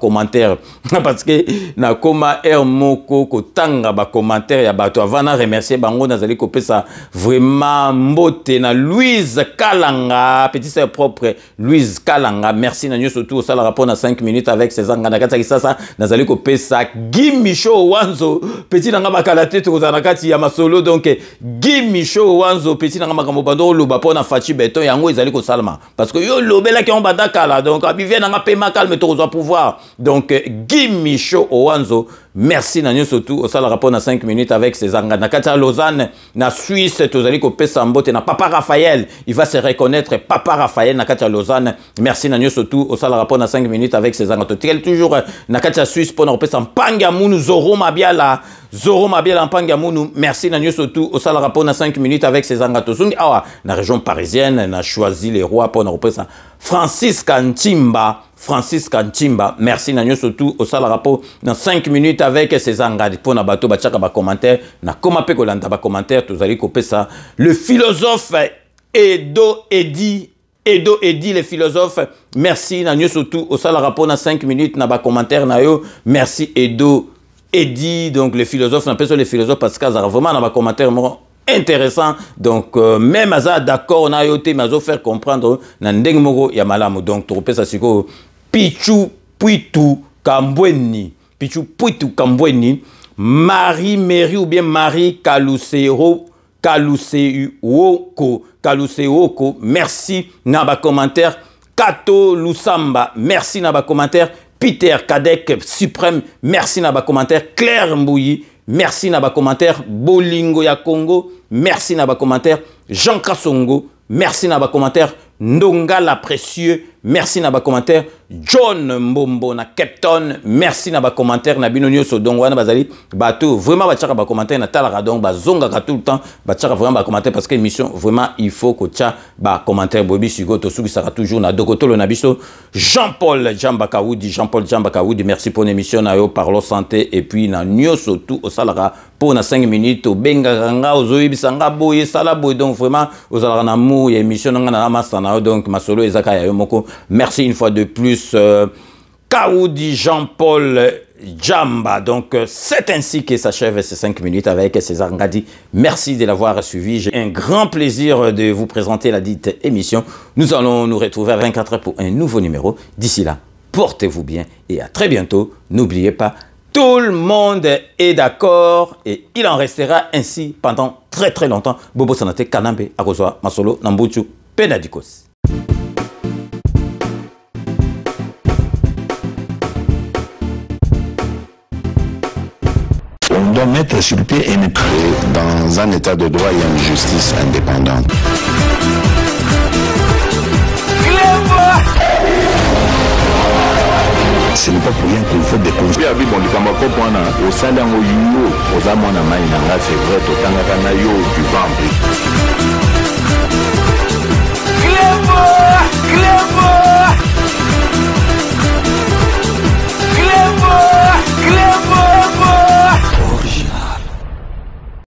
commentaire parce que na koma moko kotanga ba commentaire ya Bateau avant de remercier bango nous allons couper ça vraiment mbote na Louise Kalanga petit sœur propre Louise Kalanga merci Nanyo surtout au salaire rapport à 5 minutes avec César Ngataki ça nous allons couper ça Guy Michaud Wanzo petit nanga bakalate to zanakati ya masolo donc Guy Michaud Wanzo petit nanga makambo bando loba pona Fachi Béton yango ezali ko salma parce que yo lobela ki on badaka là donc abivie nanga pema calme to zo pouvoir donc Guy Michaud Wanzo merci Nanyo surtout au salaire rapport à 5 minutes avec César Nakata Lausanne na Suisse tozali ko pesa mbote na Papa Raphaël il va se reconnaître Papa Raphaël Nakata Lausanne merci Nanyo surtout au salaire rapport à 5 minutes avec César Totel toujours Nakata Suisse pour nous pesa Mpanga Munu Zoro Mabiala Mpanga Munu merci Nanyo surtout au salaire rapport à 5 minutes avec César Gatozungi awa na région parisienne na choisi les rois pour nous pesa Francis Kantimba Francis Kanchimba. Merci Nanyo surtout au sala rapport dans 5 minutes avec ses engagés pour na bateau bachaka ba commentaire na koma pe kolanda ba commentaire tous allez couper ça. Le philosophe Edo Edi le philosophe. Merci Nanyo surtout au sala rapport dans 5 minutes na ba commentaire na yo. Merci Edo Edi donc le philosophe na personne le philosophe parce que ça vraiment na ba commentaire intéressant donc même à d'accord on a yoté mais à faire comprendre na ndenge moko ya malamu donc tropé ça siko Pichu Puitu Kambweni Marie Mary ou bien Marie Kalusewoko merci na ba commentaire Kato Lusamba merci na ba commentaire Peter Kadek Suprême merci na ba commentaire Claire Mbouyi merci na ba commentaire Bolingo ya Congo merci na ba commentaire Jean Kasongo merci na ba commentaire Ndonga la précieux merci na ba commentaire John Mbombo na Captain merci na ba commentaire na binonio so donc wana bazali bato vraiment ba tchaka ba commentaire na talara donc ba zonga ka tout le temps ba tchaka vraiment ba commentaire parce que émission vraiment il faut que tcha ba commentaire bobi sigo to suki sera toujours na dokotolo na biso Jean-Paul Jambakaoudi merci pour l'émission na yo parlo santé et puis na nyoso tout au salara pour na 5 minutes au benga nga ozoyibisanga boye sala boye donc vraiment aux alara na mou émission na masana donc masolo ezaka ya yo moko. Merci une fois de plus, Kaoudi Jean-Paul Djamba. Donc, c'est ainsi que s'achève ces 5 minutes avec César Ngadi. Merci de l'avoir suivi. J'ai un grand plaisir de vous présenter la dite émission. Nous allons nous retrouver à 24 heures pour un nouveau numéro. D'ici là, portez-vous bien et à très bientôt. N'oubliez pas, tout le monde est d'accord et il en restera ainsi pendant très très longtemps. Bobo Sanate Kanambe, Akozwa, Masolo, Nambuchu, Penadikos.
On doit mettre sur pied et dans un état de droit, il y a une justice indépendante. Ce n'est pas pour rien qu'il faut des conseils. Au sein d'un c'est vrai, tu